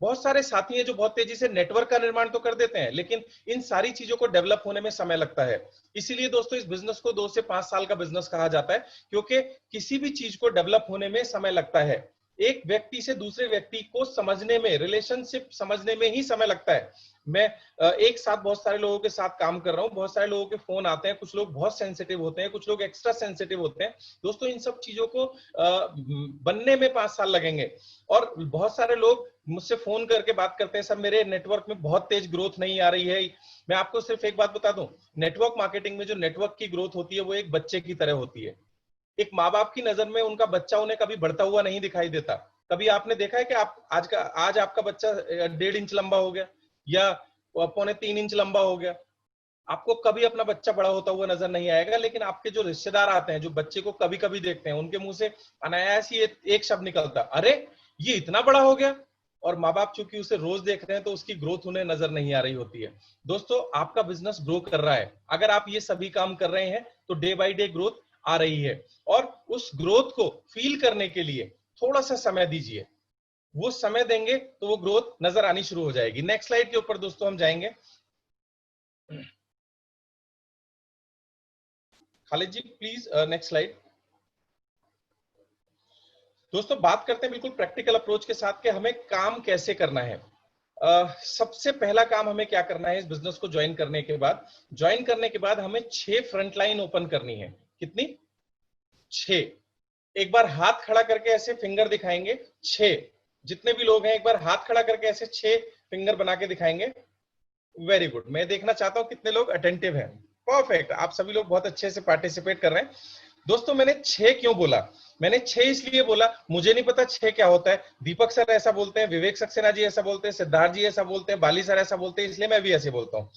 बहुत सारे साथी हैं जो बहुत तेजी से नेटवर्क का निर्माण तो कर देते हैं, लेकिन इन सारी चीजों को डेवलप होने में समय लगता है। इसीलिए दोस्तों इस बिजनेस को 2 से 5 साल का बिजनेस कहा जाता है, क्योंकि किसी भी चीज को डेवलप होने में समय लगता है। एक व्यक्ति से दूसरे व्यक्ति को समझने में, रिलेशनशिप समझने में ही समय लगता है। मैं एक साथ बहुत सारे लोगों के साथ काम कर रहा हूं, बहुत सारे लोगों के फोन आते हैं, कुछ लोग बहुत सेंसिटिव होते हैं, कुछ लोग एक्स्ट्रा सेंसिटिव होते हैं। दोस्तों इन सब चीजों को बनने में 5 साल लगेंगे। और बहुत सारे लोग मुझसे फोन करके बात करते हैं, सर मेरे नेटवर्क में बहुत तेज ग्रोथ नहीं आ रही है। मैं आपको सिर्फ एक बात बता दूं, नेटवर्क मार्केटिंग में जो नेटवर्क की ग्रोथ होती है वो एक बच्चे की तरह होती है। एक माँ बाप की नजर में उनका बच्चा उन्हें कभी बढ़ता हुआ नहीं दिखाई देता। कभी आपने देखा है कि आप आज आपका बच्चा 1.5 इंच लंबा हो गया या 2.25 इंच लंबा हो गया? आपको कभी अपना बच्चा बड़ा होता हुआ नजर नहीं आएगा। लेकिन आपके जो रिश्तेदार आते हैं, जो बच्चे को कभी कभी देखते हैं, उनके मुंह से अनायास ही एक शब्द निकलता, अरे ये इतना बड़ा हो गया। और माँ बाप चूंकि उसे रोज देख रहे हैं तो उसकी ग्रोथ उन्हें नजर नहीं आ रही होती है। दोस्तों आपका बिजनेस ग्रो कर रहा है, अगर आप ये सभी काम कर रहे हैं तो डे बाय डे ग्रोथ आ रही है। और उस ग्रोथ को फील करने के लिए थोड़ा सा समय दीजिए, वो समय देंगे तो वो ग्रोथ नजर आनी शुरू हो जाएगी। नेक्स्ट स्लाइड के ऊपर दोस्तों हम जाएंगे। खालिद जी प्लीज नेक्स्ट स्लाइड। दोस्तों बात करते हैं बिल्कुल प्रैक्टिकल अप्रोच के साथ कि हमें काम कैसे करना है। सबसे पहला काम हमें क्या करना है इस बिजनेस को ज्वाइन करने के बाद? ज्वाइन करने के बाद हमें 6 फ्रंटलाइन ओपन करनी है। कितनी? 6। एक बार हाथ खड़ा करके ऐसे फिंगर दिखाएंगे, 6। जितने भी लोग हैं एक बार हाथ खड़ा करके ऐसे 6 फिंगर बना के दिखाएंगे। Very good. मैं देखना चाहता हूं कितने लोग अटेंटिव हैं। परफेक्ट, आप सभी लोग बहुत अच्छे से पार्टिसिपेट कर रहे हैं। दोस्तों मैंने 6 क्यों बोला? मैंने 6 इसलिए बोला, मुझे नहीं पता 6 क्या होता है। दीपक सर ऐसा बोलते हैं, विवेक सक्सेना जी ऐसा बोलते हैं, सिद्धार्थ जी ऐसा बोलते हैं, बाली सर ऐसा बोलते हैं, इसलिए मैं भी ऐसे बोलता हूँ।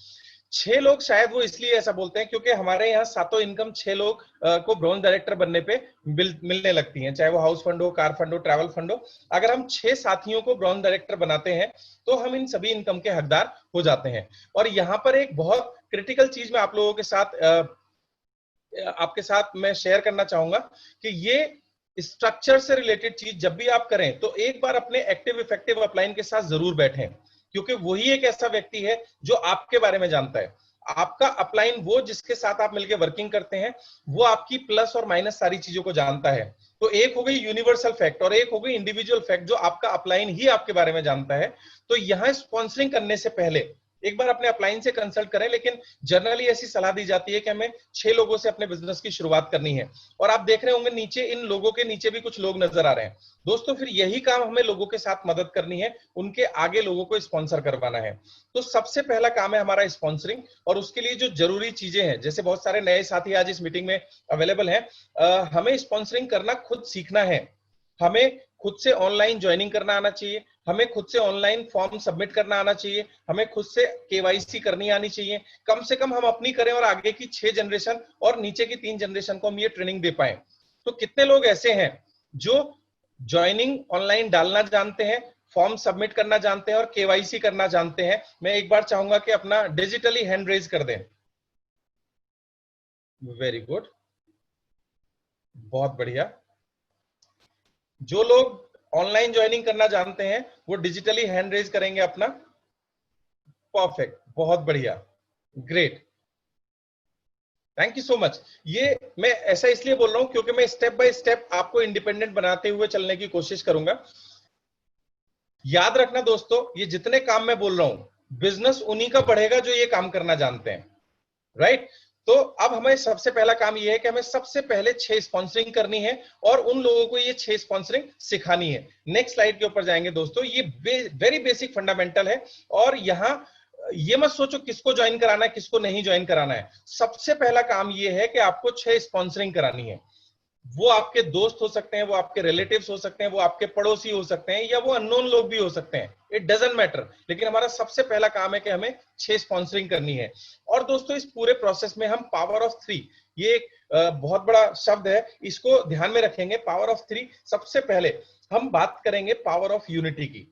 6 लोग शायद वो इसलिए ऐसा बोलते हैं क्योंकि हमारे यहाँ सातों इनकम 6 लोग को ब्रॉन्ज डायरेक्टर बनने पे मिलने लगती हैं, चाहे वो हाउस फंड हो, कार फंड हो, ट्रैवल फंड हो। अगर हम 6 साथियों को ब्रॉन्ज डायरेक्टर बनाते हैं तो हम इन सभी इनकम के हकदार हो जाते हैं। और यहाँ पर एक बहुत क्रिटिकल चीज मैं आप लोगों के साथ आपके साथ मैं शेयर करना चाहूंगा कि ये स्ट्रक्चर से रिलेटेड चीज जब भी आप करें तो एक बार अपने एक्टिव इफेक्टिव अपलाइन के साथ जरूर बैठें, क्योंकि वही एक ऐसा व्यक्ति है जो आपके बारे में जानता है। आपका अपलाइन वो जिसके साथ आप मिलकर वर्किंग करते हैं, वो आपकी प्लस और माइनस सारी चीजों को जानता है। तो एक हो गई यूनिवर्सल फैक्ट और एक हो गई इंडिविजुअल फैक्ट, जो आपका अपलाइन ही आपके बारे में जानता है। तो यहां स्पॉन्सरिंग करने से पहले एक बार अपने अपलाइन से कंसल्ट करें, लेकिन जनरली ऐसी सलाह दी जाती है कि हमें 6 लोगों से अपने बिजनेस की शुरुआत करनी है। और आप देख रहे होंगे नीचे, इन लोगों के नीचे भी कुछ लोग नजर आ रहे हैं दोस्तों। फिर यही काम हमें लोगों के साथ मदद करनी है, उनके आगे लोगों को स्पॉन्सर करवाना है। तो सबसे पहला काम है हमारा स्पॉन्सरिंग, और उसके लिए जो जरूरी चीजें हैं, जैसे बहुत सारे नए साथी आज इस मीटिंग में अवेलेबल हैं, हमें स्पॉन्सरिंग करना खुद सीखना है। हमें खुद से ऑनलाइन ज्वाइनिंग करना आना चाहिए, हमें खुद से ऑनलाइन फॉर्म सबमिट करना आना चाहिए, हमें खुद से केवाईसी करनी आनी चाहिए। कम से कम हम अपनी करें और आगे की 6 जनरेशन और नीचे की 3 जनरेशन को हम ये ट्रेनिंग दे पाए। तो कितने लोग ऐसे हैं जो ज्वाइनिंग ऑनलाइन डालना जानते हैं, फॉर्म सबमिट करना जानते हैं और केवाईसी करना जानते हैं? मैं एक बार चाहूंगा कि अपना डिजिटली हैंड रेज कर दें। वेरी गुड, बहुत बढ़िया। जो लोग ऑनलाइन ज्वाइनिंग करना जानते हैं वो डिजिटली हैंड रेज करेंगे अपना। परफेक्ट, बहुत बढ़िया, great, thank you so much. ये मैं ऐसा इसलिए बोल रहा हूं क्योंकि मैं स्टेप बाय स्टेप आपको इंडिपेंडेंट बनाते हुए चलने की कोशिश करूंगा। याद रखना दोस्तों, ये जितने काम मैं बोल रहा हूं, बिजनेस उन्हीं का बढ़ेगा जो ये काम करना जानते हैं, राइट? तो अब हमें सबसे पहला काम ये है कि हमें सबसे पहले 6 स्पॉन्सरिंग करनी है और उन लोगों को ये 6 स्पॉन्सरिंग सिखानी है। नेक्स्ट स्लाइड के ऊपर जाएंगे दोस्तों। ये वेरी बेसिक फंडामेंटल है, और यहां ये मत सोचो किसको ज्वाइन कराना है किसको नहीं ज्वाइन कराना है। सबसे पहला काम ये है कि आपको 6 स्पॉन्सरिंग करानी है। वो आपके दोस्त हो सकते हैं, वो आपके रिलेटिव्स हो सकते हैं, वो आपके पड़ोसी हो सकते हैं, या वो अननोन लोग भी हो सकते हैं, इट डजंट मैटर। लेकिन हमारा सबसे पहला काम है कि हमें 6 स्पॉन्सरिंग करनी है। और दोस्तों इस पूरे प्रोसेस में हम पावर ऑफ 3, ये एक बहुत बड़ा शब्द है, इसको ध्यान में रखेंगे। पावर ऑफ 3, सबसे पहले हम बात करेंगे पावर ऑफ यूनिटी की।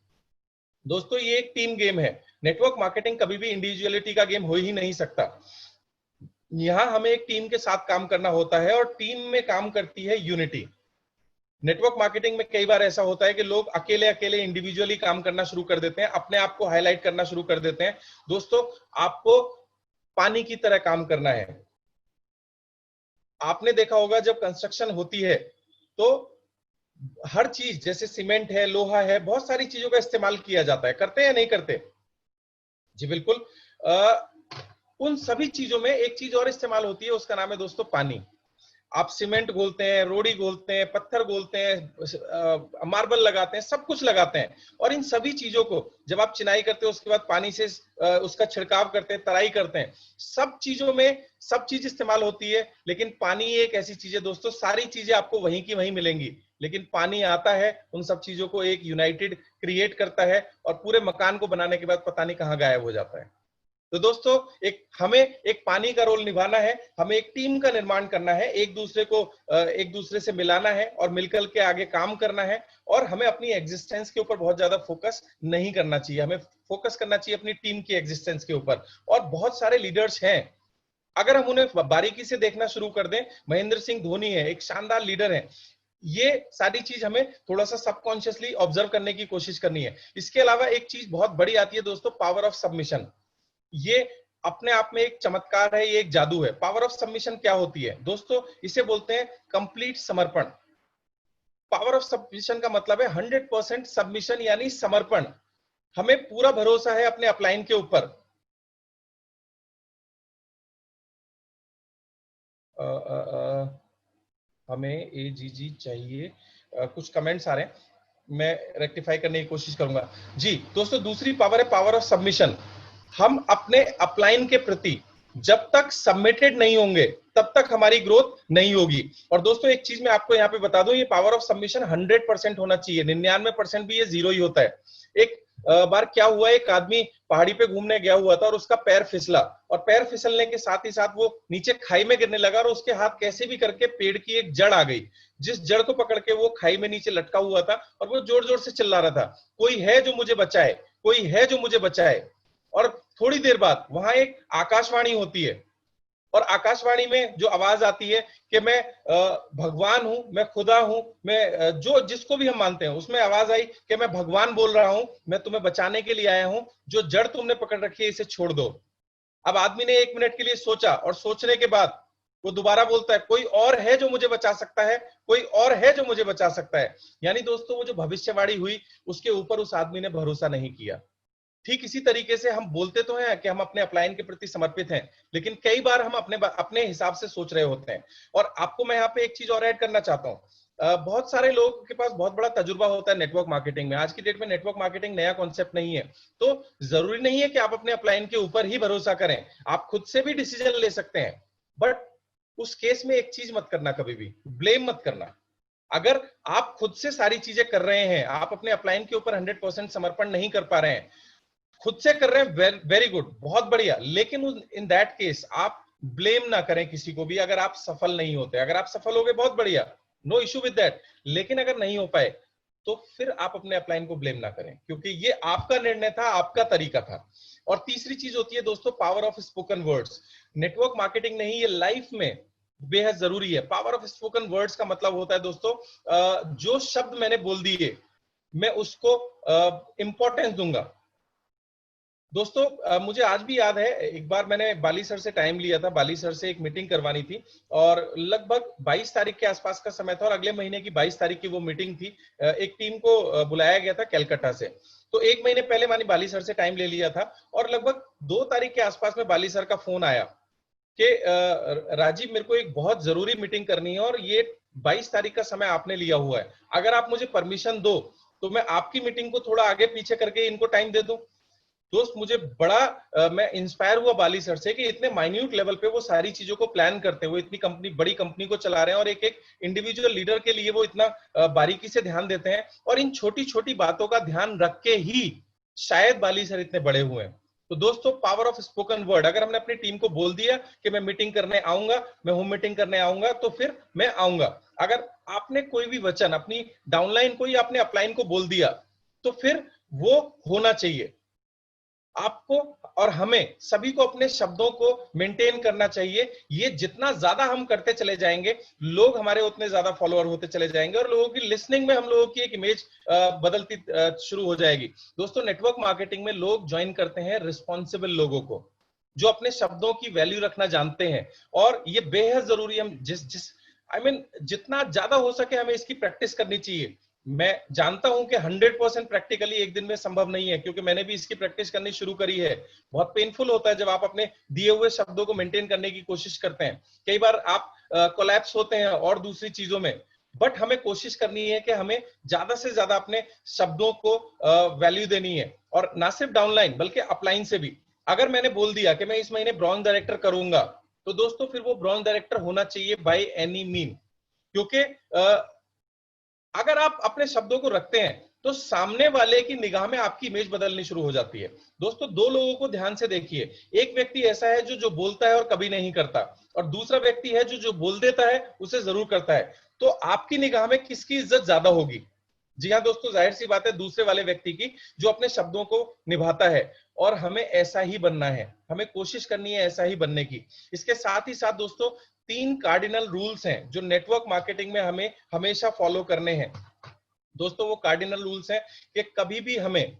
दोस्तों ये एक टीम गेम है, नेटवर्क मार्केटिंग कभी भी इंडिविजुअलिटी का गेम हो ही नहीं सकता। यहां हमें एक टीम के साथ काम करना होता है, और टीम में काम करती है यूनिटी। नेटवर्क मार्केटिंग में कई बार ऐसा होता है कि लोग अकेले अकेले इंडिविजुअली काम करना शुरू कर देते हैं, अपने आप को हाईलाइट करना शुरू कर देते हैं। दोस्तों आपको पानी की तरह काम करना है। आपने देखा होगा जब कंस्ट्रक्शन होती है तो हर चीज, जैसे सीमेंट है, लोहा है, बहुत सारी चीजों का इस्तेमाल किया जाता है, करते हैं या नहीं करते? जी बिल्कुल। उन सभी चीजों में एक चीज और इस्तेमाल होती है, उसका नाम है दोस्तों पानी। आप सीमेंट घोलते हैं, रोड़ी घोलते हैं, पत्थर घोलते हैं, मार्बल लगाते हैं, सब कुछ लगाते हैं, और इन सभी चीजों को जब आप चिनाई करते हो उसके बाद पानी से उसका छिड़काव करते हैं, तराई करते हैं, सब चीजों में सब चीज इस्तेमाल होती है। लेकिन पानी एक ऐसी चीज है दोस्तों, सारी चीजें आपको वहीं की वहीं मिलेंगी, लेकिन पानी आता है, उन सब चीजों को एक यूनाइटेड क्रिएट करता है, और पूरे मकान को बनाने के बाद पता नहीं कहां गायब हो जाता है। तो दोस्तों हमें एक पानी का रोल निभाना है, हमें एक टीम का निर्माण करना है, एक दूसरे को एक दूसरे से मिलाना है और मिलकर के आगे काम करना है। और हमें अपनी एग्जिस्टेंस के ऊपर बहुत ज्यादा फोकस नहीं करना चाहिए, हमें फोकस करना चाहिए अपनी टीम की एग्जिस्टेंस के ऊपर। और बहुत सारे लीडर्स हैं, अगर हम उन्हें बारीकी से देखना शुरू कर दें, महेंद्र सिंह धोनी है, एक शानदार लीडर है। ये सारी चीज हमें थोड़ा सा सबकॉन्शियसली ऑब्जर्व करने की कोशिश करनी है। इसके अलावा एक चीज बहुत बड़ी आती है दोस्तों, पावर ऑफ सबमिशन। ये अपने आप में एक चमत्कार है, ये एक जादू है। पावर ऑफ सबमिशन क्या होती है दोस्तों? इसे बोलते हैं कंप्लीट समर्पण। पावर ऑफ सबमिशन का मतलब है 100% सबमिशन, यानी समर्पण। हमें पूरा भरोसा है अपने अपलाइन के ऊपर। हमें एजीजी चाहिए, कुछ कमेंट्स आ रहे हैं, मैं रेक्टिफाई करने की कोशिश करूंगा। जी दोस्तों, दूसरी पावर है पावर ऑफ सबमिशन। हम अपने अपलाइन के प्रति जब तक सबमिटेड नहीं होंगे तब तक हमारी ग्रोथ नहीं होगी। और दोस्तों एक चीज मैं आपको यहाँ पे बता दूं, ये पावर ऑफ सबमिशन 100% होना चाहिए, 99% भी ये जीरो ही होता है। एक बार क्या हुआ, एक आदमी पहाड़ी पे घूमने गया हुआ था और उसका पैर फिसला, और पैर फिसलने के साथ ही साथ वो नीचे खाई में गिरने लगा, और उसके हाथ कैसे भी करके पेड़ की एक जड़ आ गई, जिस जड़ को पकड़ के वो खाई में नीचे लटका हुआ था, और वो जोर जोर से चिल्ला रहा था, कोई है जो मुझे बचाए, कोई है जो मुझे बचाए। और थोड़ी देर बाद वहां एक आकाशवाणी होती है, और आकाशवाणी में जो आवाज आती है कि मैं भगवान हूं, मैं खुदा हूं, मैं जो जिसको भी हम मानते हैं, उसमें आवाज आई कि मैं भगवान बोल रहा हूं, मैं तुम्हें बचाने के लिए आया हूं, जो जड़ तुमने पकड़ रखी है इसे छोड़ दो। अब आदमी ने 1 मिनट के लिए सोचा और सोचने के बाद वो दोबारा बोलता है कोई और है जो मुझे बचा सकता है, कोई और है जो मुझे बचा सकता है। यानी दोस्तों वो जो भविष्यवाणी हुई उसके ऊपर उस आदमी ने भरोसा नहीं किया। ठीक इसी तरीके से हम बोलते तो हैं कि हम अपने अपलाइन के प्रति समर्पित हैं, लेकिन कई बार हम अपने अपने हिसाब से सोच रहे होते हैं। और आपको मैं यहाँ पे एक चीज और ऐड करना चाहता हूँ। बहुत सारे लोगों के पास बहुत बड़ा तजुर्बा होता है नेटवर्क मार्केटिंग में। आज की डेट में नेटवर्क मार्केटिंग नया कॉन्सेप्ट नहीं है, तो जरूरी नहीं है कि आप अपने अपलाइन के ऊपर ही भरोसा करें, आप खुद से भी डिसीजन ले सकते हैं। बट उस केस में एक चीज मत करना, कभी भी ब्लेम मत करना। अगर आप खुद से सारी चीजें कर रहे हैं, आप अपने अपलाइन के ऊपर 100% समर्पण नहीं कर पा रहे हैं, खुद से कर रहे हैं, वेरी गुड, बहुत बढ़िया, लेकिन इन दैट केस आप ब्लेम ना करें किसी को भी अगर आप सफल नहीं होते। अगर आप सफल हो गए बहुत बढ़िया, नो इश्यू विद दैट, लेकिन अगर नहीं हो पाए तो फिर आप अपने अपलाइन को ब्लेम ना करें, क्योंकि ये आपका निर्णय था, आपका तरीका था। और तीसरी चीज होती है दोस्तों power of spoken words. Network marketing नहीं, ये लाइफ में बेहद जरूरी है। पावर ऑफ स्पोकन वर्ड्स का मतलब होता है दोस्तों जो शब्द मैंने बोल दिए मैं उसको इंपॉर्टेंस दूंगा। दोस्तों मुझे आज भी याद है, एक बार मैंने बाली सर से टाइम लिया था, बाली सर से एक मीटिंग करवानी थी और लगभग 22 तारीख के आसपास का समय था और अगले महीने की 22 तारीख की वो मीटिंग थी। एक टीम को बुलाया गया था कैलकाटा से। तो 1 महीने पहले मैंने बाली सर से टाइम ले लिया था और लगभग 2 तारीख के आसपास में बाली सर का फोन आया कि राजीव मेरे को एक बहुत जरूरी मीटिंग करनी है और ये 22 तारीख का समय आपने लिया हुआ है, अगर आप मुझे परमिशन दो तो मैं आपकी मीटिंग को थोड़ा आगे पीछे करके इनको टाइम दे दूं। दोस्त मुझे बड़ा मैं इंस्पायर हुआ बाली सर से कि इतने माइन्यूट लेवल पे वो सारी चीजों को प्लान करते हुए इतनी कंपनी, बड़ी कंपनी को चला रहे हैं और एक एक इंडिविजुअल लीडर के लिए वो इतना बारीकी से ध्यान देते हैं और इन छोटी छोटी बातों का ध्यान रख के ही शायद बाली सर इतने बड़े हुए हैं। तो दोस्तों पावर ऑफ स्पोकन वर्ड, अगर हमने अपनी टीम को बोल दिया कि मैं मीटिंग करने आऊंगा, मैं होम मीटिंग करने आऊंगा, तो फिर मैं आऊंगा। अगर आपने कोई भी वचन अपनी डाउनलाइन को या अपने अपलाइन को बोल दिया तो फिर वो होना चाहिए। आपको और हमें सभी को अपने शब्दों को मेंटेन करना चाहिए। ये जितना ज्यादा हम करते चले जाएंगे, लोग हमारे उतने ज्यादा फॉलोअर होते चले जाएंगे और लोगों की लिसनिंग में हम लोगों की एक इमेज बदलती शुरू हो जाएगी। दोस्तों नेटवर्क मार्केटिंग में लोग ज्वाइन करते हैं रिस्पॉन्सिबल लोगों को, जो अपने शब्दों की वैल्यू रखना जानते हैं। और ये बेहद जरूरी है, हम जिस जितना ज्यादा हो सके हमें इसकी प्रैक्टिस करनी चाहिए। मैं जानता हूं कि 100% प्रैक्टिकली एक दिन में संभव नहीं है, क्योंकि मैंने भी इसकी प्रैक्टिस करनी शुरू करी है। बहुत पेनफुल होता है जब आप अपने दिए हुए शब्दों को मेंटेन करने की कोशिश करते हैं। कई बार आप कोलैप्स होते हैं और दूसरी चीजों में, बट हमें कोशिश करनी है कि हमें ज्यादा से ज्यादा अपने शब्दों को वैल्यू देनी है, और ना सिर्फ डाउनलाइन बल्कि अपलाइन से भी। अगर मैंने बोल दिया कि मैं इस महीने ब्रॉन्ज डायरेक्टर करूंगा, तो दोस्तों फिर वो ब्रॉन्ज डायरेक्टर होना चाहिए बाय एनी मीन। क्योंकि अगर आप अपने शब्दों को रखते हैं तो सामने वाले की निगाह में आपकी इमेज बदलनी शुरू हो जाती है। दोस्तों दो लोगों को ध्यान से देखिए, एक व्यक्ति ऐसा है जो बोलता है और कभी नहीं करता, और दूसरा व्यक्ति है जो बोल देता है उसे जरूर करता है। तो आपकी निगाह में किसकी इज्जत ज्यादा होगी? जी हाँ दोस्तों, जाहिर सी बात है दूसरे वाले व्यक्ति की, जो अपने शब्दों को निभाता है। और हमें ऐसा ही बनना है, हमें कोशिश करनी है ऐसा ही बनने की। इसके साथ ही साथ दोस्तों 3 कार्डिनल रूल्स हैं जो नेटवर्क मार्केटिंग में हमें हमेशा फॉलो करने हैं। दोस्तों वो कार्डिनल रूल्स हैं कि कभी भी हमें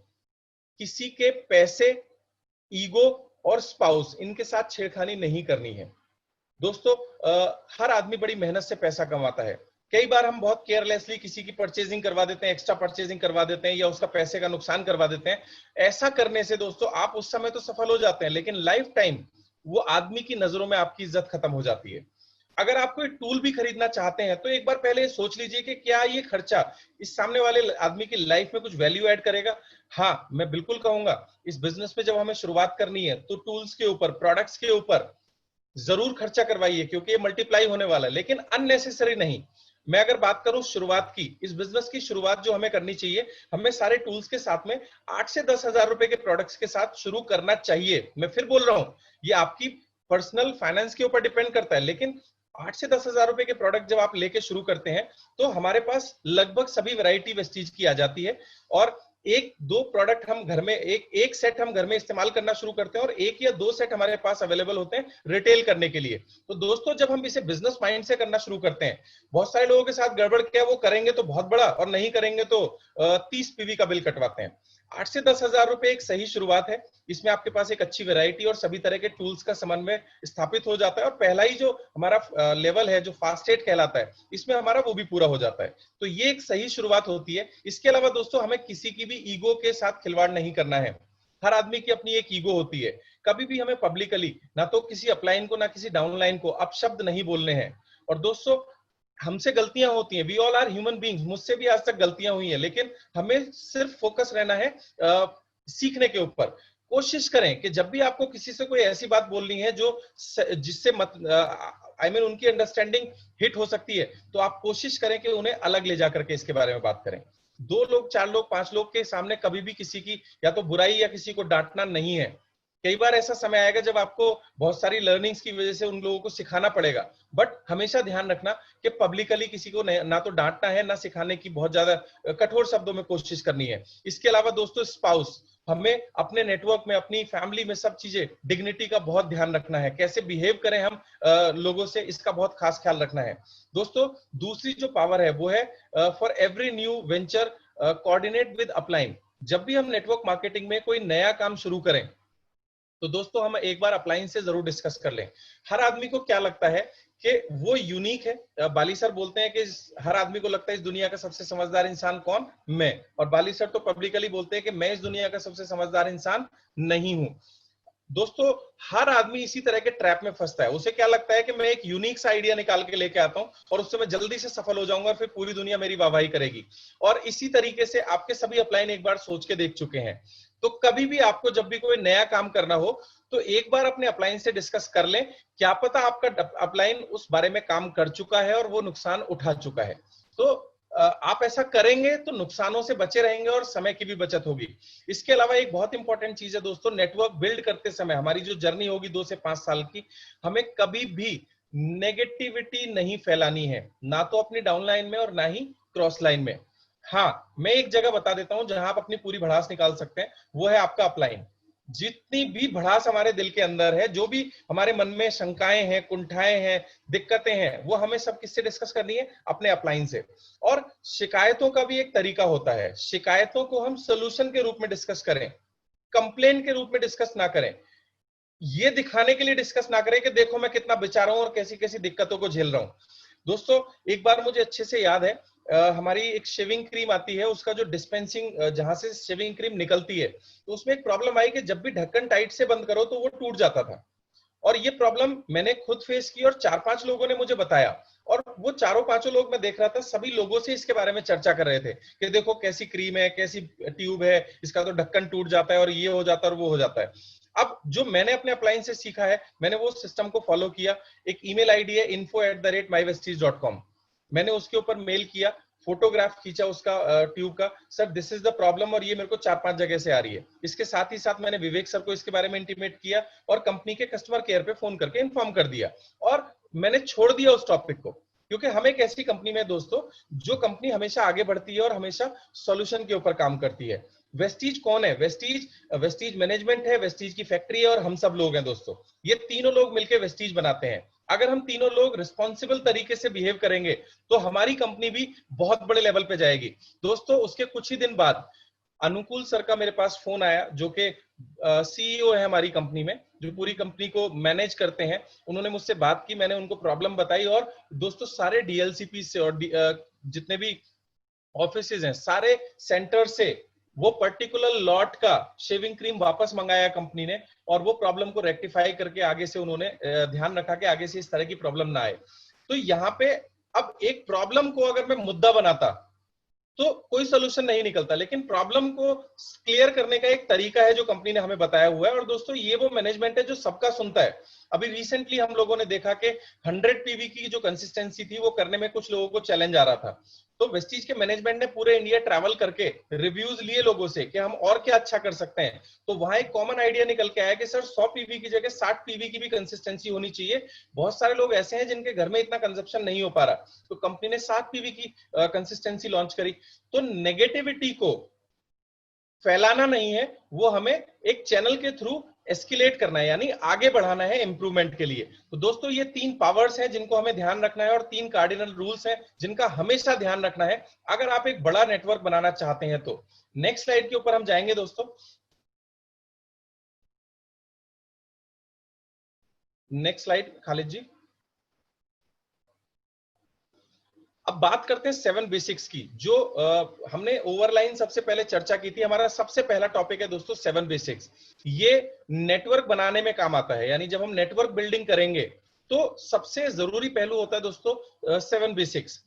किसी के पैसे, ईगो और स्पाउस, इनके साथ छेड़खानी नहीं करनी है। दोस्तों हर आदमी बड़ी मेहनत से पैसा कमाता है। कई बार हम बहुत केयरलेसली किसी की परचेजिंग करवा देते हैं, एक्स्ट्रा परचेजिंग करवा देते हैं या उसका पैसे का नुकसान करवा देते हैं। ऐसा करने से दोस्तों आप उस समय तो सफल हो जाते हैं, लेकिन लाइफ टाइम वो आदमी की नजरों में आपकी इज्जत खत्म हो जाती है। अगर आप कोई टूल भी खरीदना चाहते हैं तो एक बार पहले सोच लीजिए कि क्या ये खर्चा इस सामने वाले आदमी की लाइफ में कुछ वैल्यू ऐड करेगा। हाँ, मैं बिल्कुल कहूंगा इस बिजनेस में जब हमें शुरुआत करनी है तो टूल्स के ऊपर, प्रोडक्ट्स के ऊपर जरूर खर्चा करवाइए, क्योंकि ये मल्टीप्लाई होने वाला है, लेकिन अननेसेसरी नहीं। मैं अगर बात करूं शुरुआत की, इस बिजनेस की शुरुआत जो हमें करनी चाहिए, हमें सारे टूल्स के साथ में 8 से 10 हजार रुपए के प्रोडक्ट्स के साथ शुरू करना चाहिए। मैं फिर बोल रहा हूं, ये आपकी पर्सनल फाइनेंस के ऊपर डिपेंड करता है, लेकिन 8 से 10 हजार रुपए के प्रोडक्ट जब आप लेके शुरू करते हैं तो हमारे पास लगभग सभी वैरायटी वेस्टीज की आ जाती है, और एक दो प्रोडक्ट हम घर में, एक सेट हम घर में इस्तेमाल करना शुरू करते हैं और एक या दो सेट हमारे पास अवेलेबल होते हैं रिटेल करने के लिए। तो दोस्तों जब हम इसे बिजनेस माइंड से करना शुरू करते हैं, बहुत सारे लोगों के साथ गड़बड़ क्या, वो करेंगे तो बहुत बड़ा और नहीं करेंगे तो 30 पीवी का बिल कटवाते हैं। 8 से 10,000 रुपए एक सही शुरुआत है। इसमें आपके पास एक अच्छी वैरायटी और सभी तरह के टूल्स का समन्वय स्थापित हो जाता है, और पहला ही जो हमारा लेवल है जो फास्ट एड कहलाता है, इसमें हमारा वो भी पूरा हो जाता है। तो ये एक सही शुरुआत होती है। इसके अलावा दोस्तों हमें किसी की भी ईगो के साथ खिलवाड़ नहीं करना है। हर आदमी की अपनी एक ईगो होती है। कभी भी हमें पब्लिकली ना तो किसी अपलाइन को ना किसी डाउनलाइन को अपशब्द नहीं बोलने हैं। और दोस्तों हमसे गलतियां होती हैं, we all are human beings, मुझसे भी आज तक गलतियां हुई हैं, लेकिन हमें सिर्फ फोकस रहना है सीखने के ऊपर। कोशिश करें कि जब भी आपको किसी से कोई ऐसी बात बोलनी है जो जिससे मत उनकी अंडरस्टैंडिंग हिट हो सकती है, तो आप कोशिश करें कि उन्हें अलग ले जाकर के इसके बारे में बात करें। 2 लोग 4 लोग 5 लोग के सामने कभी भी किसी की या तो बुराई या किसी को डांटना नहीं है। कई बार ऐसा समय आएगा जब आपको बहुत सारी लर्निंग्स की वजह से उन लोगों को सिखाना पड़ेगा, बट हमेशा ध्यान रखना कि पब्लिकली किसी को ना तो डांटना है ना सिखाने की बहुत ज्यादा कठोर शब्दों में कोशिश करनी है। इसके अलावा दोस्तों स्पाउस, हमें अपने नेटवर्क में अपनी फैमिली में सब चीजें डिग्निटी का बहुत ध्यान रखना है, कैसे बिहेव करें हम लोगों से, इसका बहुत खास ख्याल रखना है। दोस्तों दूसरी जो पावर है वो है for every new venture coordinate with upline. जब भी हम नेटवर्क मार्केटिंग में कोई नया काम शुरू करें तो दोस्तों हम एक बार अपलाइन से जरूर डिस्कस कर लें। हर आदमी को क्या लगता है कि वो यूनिक है। बाली सर बोलते हैं कि हर आदमी को लगता है इस दुनिया का सबसे समझदार इंसान कौन, मैं। और बाली सर तो पब्लिकली बोलते हैं कि मैं इस दुनिया का सबसे समझदार इंसान नहीं हूं। दोस्तों हर आदमी इसी तरह के ट्रैप में फंसता है। उसे क्या लगता है कि मैं एक यूनिक सा आइडिया निकाल के लेके आता हूं और उससे मैं जल्दी से सफल हो जाऊंगा, फिर पूरी दुनिया मेरी वाहवाही करेगी। और इसी तरीके से आपके सभी अपलाइन एक बार सोच के देख चुके हैं। तो कभी भी आपको जब भी कोई नया काम करना हो तो एक बार अपने अपलाइन से डिस्कस कर लें। क्या पता आपका अपलाइन उस बारे में काम कर चुका है और वो नुकसान उठा चुका है। तो आप ऐसा करेंगे तो नुकसानों से बचे रहेंगे और समय की भी बचत होगी। इसके अलावा एक बहुत इंपॉर्टेंट चीज है दोस्तों, नेटवर्क बिल्ड करते समय हमारी जो जर्नी होगी 2 से 5 साल की, हमें कभी भी नेगेटिविटी नहीं फैलानी है, ना तो अपनी डाउनलाइन में और ना ही क्रॉस लाइन में। हाँ, मैं एक जगह बता देता हूं जहां आप अपनी पूरी भड़ास निकाल सकते हैं, वो है आपका अपलाइन। जितनी भी भड़ास हमारे दिल के अंदर है, जो भी हमारे मन में शंकाएं हैं, कुंठाएं हैं, दिक्कतें हैं, वो हमें सब किससे डिस्कस करनी है, अपने अपलाइन से। और शिकायतों का भी एक तरीका होता है, शिकायतों को हम सोल्यूशन के रूप में डिस्कस करें, कंप्लेन के रूप में डिस्कस ना करें। ये दिखाने के लिए डिस्कस ना करें कि देखो मैं कितना बेचारा हूं और कैसी कैसी दिक्कतों को झेल रहा हूं। दोस्तों एक बार मुझे अच्छे से याद है, हमारी एक शेविंग क्रीम आती है, उसका जो डिस्पेंसिंग जहां से शेविंग क्रीम निकलती है, तो उसमें एक प्रॉब्लम आई कि जब भी ढक्कन टाइट से बंद करो तो वो टूट जाता था। और ये प्रॉब्लम मैंने खुद फेस की और 4-5 लोगों ने मुझे बताया। और वो चारों पांचों लोग, मैं देख रहा था, सभी लोगों से इसके बारे में चर्चा कर रहे थे कि देखो कैसी क्रीम है, कैसी ट्यूब है, इसका तो ढक्कन टूट जाता है और ये हो जाता है और वो हो जाता है। अब जो मैंने अपने अपलाइन से सीखा है, मैंने वो सिस्टम को फॉलो किया। एक ईमेल आईडी है info@mywestige.com, मैंने उसके ऊपर मेल किया, फोटोग्राफ खींचा उसका ट्यूब का, sir this is the problem और ये मेरे को 4-5 जगह से आ रही है। इसके साथ ही साथ मैंने विवेक सर को इसके बारे में इंटीमेट किया और कंपनी के कस्टमर केयर पे फोन करके इन्फॉर्म कर दिया, और मैंने छोड़ दिया उस टॉपिक को। क्योंकि हम एक ऐसी कंपनी में दोस्तों, जो कंपनी हमेशा आगे बढ़ती है और हमेशा सॉल्यूशन के ऊपर काम करती है। वेस्टीज कौन है? वेस्टीज वेस्टीज मैनेजमेंट है, वेस्टीज की फैक्ट्री है और हम सब लोग हैं दोस्तों। ये तीनों लोग मिलकर वेस्टीज बनाते हैं। अगर हम तीनों लोग रिस्पॉन्सिबल तरीके से बिहेव करेंगे तो हमारी कंपनी भी बहुत बड़े लेवल पे जाएगी। दोस्तों उसके कुछ ही दिन बाद अनुकूल सर का मेरे पास फोन आया, जो कि सीईओ है हमारी कंपनी में, जो पूरी कंपनी को मैनेज करते हैं। उन्होंने मुझसे बात की, मैंने उनको प्रॉब्लम बताई, और दोस्तों सारे डीएलसीपी से और जितने भी ऑफिसेज हैं, सारे सेंटर से वो पर्टिकुलर लॉट का शेविंग क्रीम वापस मंगाया कंपनी ने, और वो प्रॉब्लम को रेक्टिफाई करके आगे से उन्होंने ध्यान रखा कि आगे से इस तरह की प्रॉब्लम ना आए। तो यहाँ पे अब एक प्रॉब्लम को अगर मैं मुद्दा बनाता तो कोई सोल्यूशन नहीं निकलता, लेकिन प्रॉब्लम को क्लियर करने का एक तरीका है जो कंपनी ने हमें बताया हुआ है। और दोस्तों ये वो मैनेजमेंट है जो सबका सुनता है। अभी रिसेंटली हम लोगों ने देखा कि 100 पीवी की जो कंसिस्टेंसी थी वो करने में कुछ लोगों को चैलेंज आ रहा था। तो वेस्टीज के मैनेजमेंट ने पूरे इंडिया ट्रैवल करके रिव्यूज लिए लोगों से कि हम और क्या अच्छा कर सकते हैं। तो वहां एक कॉमन आइडिया निकल के आया कि सर 100 पीवी की जगह 60 पीवी की भी कंसिस्टेंसी होनी चाहिए। बहुत सारे लोग ऐसे हैं जिनके घर में इतना कंजप्शन नहीं हो पा रहा, तो कंपनी ने 60 पीवी की कंसिस्टेंसी लॉन्च करी। तो नेगेटिविटी को फैलाना नहीं है, वो हमें एक चैनल के थ्रू एस्केलेट करना है, यानी आगे बढ़ाना है इंप्रूवमेंट के लिए। तो दोस्तों ये 3 पावर्स हैं जिनको हमें ध्यान रखना है और 3 कार्डिनल रूल्स हैं जिनका हमेशा ध्यान रखना है अगर आप एक बड़ा नेटवर्क बनाना चाहते हैं तो। नेक्स्ट स्लाइड के ऊपर हम जाएंगे दोस्तों। नेक्स्ट स्लाइड खालिद जी। अब बात करते हैं 7 बेसिक्स की, जो हमने ओवरलाइन सबसे पहले चर्चा की थी। हमारा सबसे पहला टॉपिक है दोस्तों 7 बेसिक्स। ये नेटवर्क बनाने में काम आता है, यानी जब हम नेटवर्क बिल्डिंग करेंगे तो सबसे जरूरी पहलू होता है दोस्तों 7 बेसिक्स।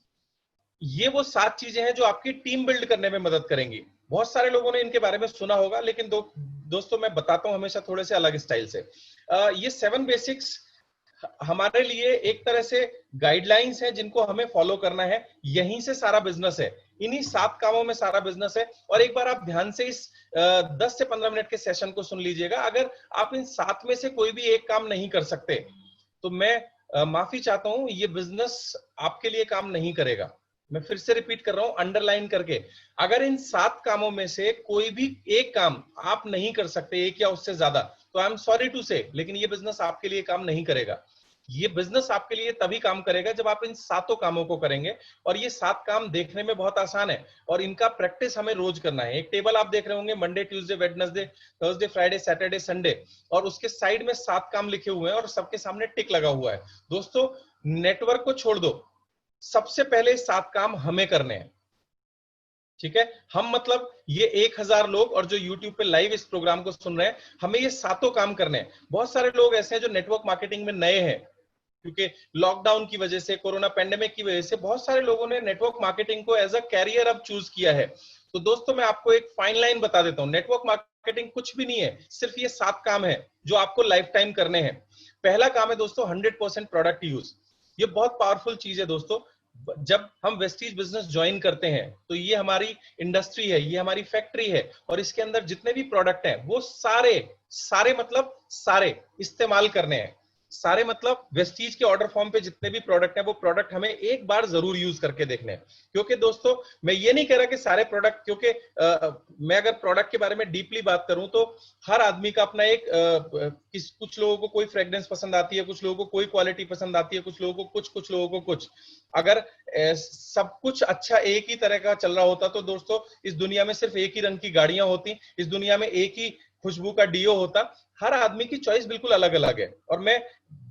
ये वो 7 चीजें हैं जो आपकी टीम बिल्ड करने में मदद करेंगी। बहुत सारे लोगों ने इनके बारे में सुना होगा, लेकिन दोस्तों मैं बताता हूं हमेशा थोड़े से अलग स्टाइल से। ये 7 बेसिक्स हमारे लिए एक तरह से गाइडलाइंस है जिनको हमें फॉलो करना है। यहीं से सारा बिजनेस है, इन्हीं 7 कामों में सारा बिजनेस है। और एक बार आप ध्यान से इस 10 से 15 मिनट के सेशन को सुन लीजिएगा। अगर आप इन 7 में से कोई भी एक काम नहीं कर सकते तो मैं माफी चाहता हूं, ये बिजनेस आपके लिए काम नहीं करेगा। मैं फिर से रिपीट कर रहा हूं अंडरलाइन करके, अगर इन 7 कामों में से कोई भी एक काम आप नहीं कर सकते, एक या उससे ज्यादा, तो आई एम सॉरी टू से, लेकिन ये बिजनेस आपके लिए काम नहीं करेगा। ये बिजनेस आपके लिए तभी काम करेगा जब आप इन 7 कामों को करेंगे। और ये 7 काम देखने में बहुत आसान है और इनका प्रैक्टिस हमें रोज करना है। एक टेबल आप देख रहे होंगे, Monday, Tuesday, Wednesday, Thursday, Friday, Saturday, Sunday, और उसके साइड में 7 काम लिखे हुए हैं और सबके सामने टिक लगा हुआ है। दोस्तों नेटवर्क को छोड़ दो, सबसे पहले 7 काम हमें करने हैं, ठीक है। हम मतलब ये 1000 लोग और जो YouTube पे लाइव इस प्रोग्राम को सुन रहे हैं, हमें ये 7 काम करने हैं। बहुत सारे लोग ऐसे हैं जो नेटवर्क मार्केटिंग में नए हैं, क्योंकि लॉकडाउन की वजह से, कोरोना पेंडेमिक की वजह से बहुत सारे लोगों ने नेटवर्क मार्केटिंग को एज अ कैरियर अब चूज किया है। तो दोस्तों मैं आपको एक फाइन लाइन बता देता हूं, नेटवर्क मार्केटिंग कुछ भी नहीं है, सिर्फ ये 7 काम है जो आपको लाइफ टाइम करने हैं। पहला काम है दोस्तों 100% प्रोडक्ट यूज। ये बहुत पावरफुल चीज है दोस्तों। जब हम वेस्टीज बिजनेस ज्वाइन करते हैं तो ये हमारी इंडस्ट्री है, ये हमारी फैक्ट्री है, और इसके अंदर जितने भी प्रोडक्ट हैं वो सारे सारे मतलब सारे इस्तेमाल करने हैं। सारे मतलब वेस्टीज के ऑर्डर फॉर्म पे जितने भी प्रोडक्ट हैं वो प्रोडक्ट हमें एक बार जरूर यूज करके देखने हैं। क्योंकि दोस्तों मैं ये नहीं कह रहा कि सारे प्रोडक्ट, क्योंकि मैं अगर प्रोडक्ट के बारे में डीपली बात करूं तो हर आदमी का अपना एक कुछ लोगों को कोई फ्रेग्रेंस पसंद आती है, कुछ लोगों को कोई क्वालिटी पसंद आती है, कुछ लोगों को कुछ लोगों को कुछ। अगर सब कुछ अच्छा एक ही तरह का चल रहा होता तो दोस्तों इस दुनिया में सिर्फ एक ही रंग की गाड़ियां होती, इस दुनिया में एक ही खुशबू का डीओ होता। हर आदमी की चॉइस बिल्कुल अलग अलग है, और मैं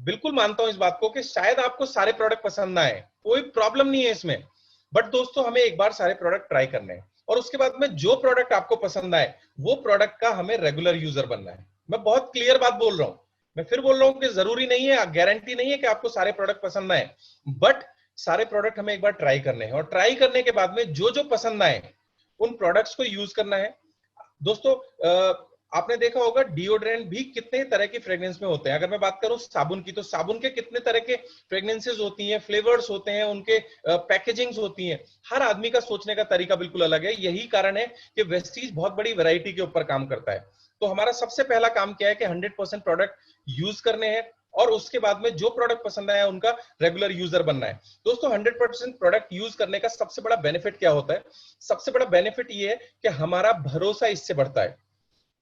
बिल्कुल मानता हूं इस बात को कि शायद आपको सारे प्रोडक्ट पसंद ना आए, कोई प्रॉब्लम नहीं है इसमें। बट दोस्तों हमें एक बार सारे प्रोडक्ट ट्राई करने हैं और उसके बाद में जो प्रोडक्ट आपको पसंद आए वो प्रोडक्ट का हमें रेगुलर यूजर बनना है। मैं बहुत क्लियर बात बोल रहा हूं। मैं फिर बोल रहा हूं कि जरूरी नहीं है, गारंटी नहीं है कि आपको सारे प्रोडक्ट पसंद आए, बट सारे प्रोडक्ट हमें एक बार ट्राई करने हैं और ट्राई करने के बाद में जो जो पसंद आए उन प्रोडक्ट्स को यूज करना है। दोस्तों आपने देखा होगा डिओड्रेंट भी कितने तरह के फ्रेग्रेंस में होते हैं। अगर मैं बात करूं साबुन की, तो साबुन के कितने तरह के फ्रेग्रेंसेस होती हैं, फ्लेवर्स होते हैं, उनके पैकेजिंग्स होती हैं। हर आदमी का सोचने का तरीका बिल्कुल अलग है। यही कारण है कि वेस्टीज बहुत बड़ी वैरायटी के ऊपर काम करता है। तो हमारा सबसे पहला काम क्या है कि 100% प्रोडक्ट यूज करने हैं और उसके बाद में जो प्रोडक्ट पसंद आया उनका रेगुलर यूजर बनना है। दोस्तों 100% प्रोडक्ट यूज करने का सबसे बड़ा बेनिफिट क्या होता है? सबसे बड़ा बेनिफिट ये है कि हमारा भरोसा इससे बढ़ता है।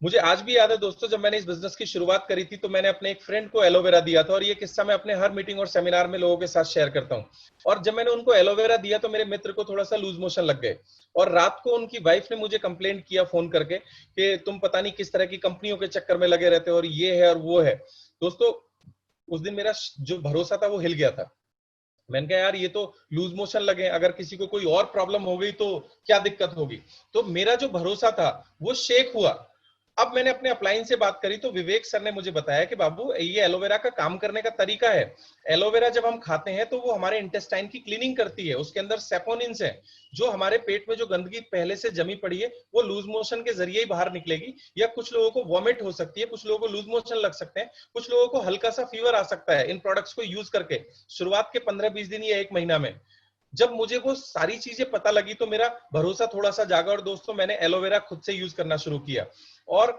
मुझे आज भी याद है दोस्तों, जब मैंने इस बिजनेस की शुरुआत करी थी तो मैंने अपने एक फ्रेंड को एलोवेरा दिया था, और ये किस्सा मैं अपने हर मीटिंग और सेमिनार में लोगों के साथ शेयर करता हूं। और जब मैंने उनको एलोवेरा दिया तो मेरे मित्र को थोड़ा सा लूज मोशन लग गए, और रात को उनकी वाइफ ने मुझे कंप्लेंट किया फोन करके कि तुम पता नहीं किस तरह की कंपनियों के चक्कर में लगे रहते हो और ये है और वो है। दोस्तों उस दिन मेरा जो भरोसा था वो हिल गया था। मैंने कहा यार ये तो लूज मोशन लगे, अगर किसी को कोई और प्रॉब्लम हो गई तो क्या दिक्कत होगी। तो मेरा जो भरोसा था वो शेक हुआ। अब मैंने अपने अपलाइन से बात करी तो विवेक सर ने मुझे बताया कि बाबू ये एलोवेरा का काम करने का तरीका है। एलोवेरा जब हम खाते हैं तो वो हमारे इंटेस्टाइन की क्लीनिंग करती है, उसके अंदर सेपोनिन्स है, जो हमारे पेट में जो गंदगी पहले से जमी पड़ी है वो लूज मोशन के जरिए ही बाहर निकलेगी। या कुछ लोगों को वॉमिट हो सकती है, कुछ लोगों को लूज मोशन लग सकते हैं, कुछ लोगों को हल्का सा फीवर आ सकता है इन प्रोडक्ट्स को यूज करके शुरुआत के 15-20 दिन या 1 महीना में। जब मुझे वो सारी चीजें पता लगी तो मेरा भरोसा थोड़ा सा जागा और दोस्तों मैंने एलोवेरा खुद से यूज करना शुरू किया। और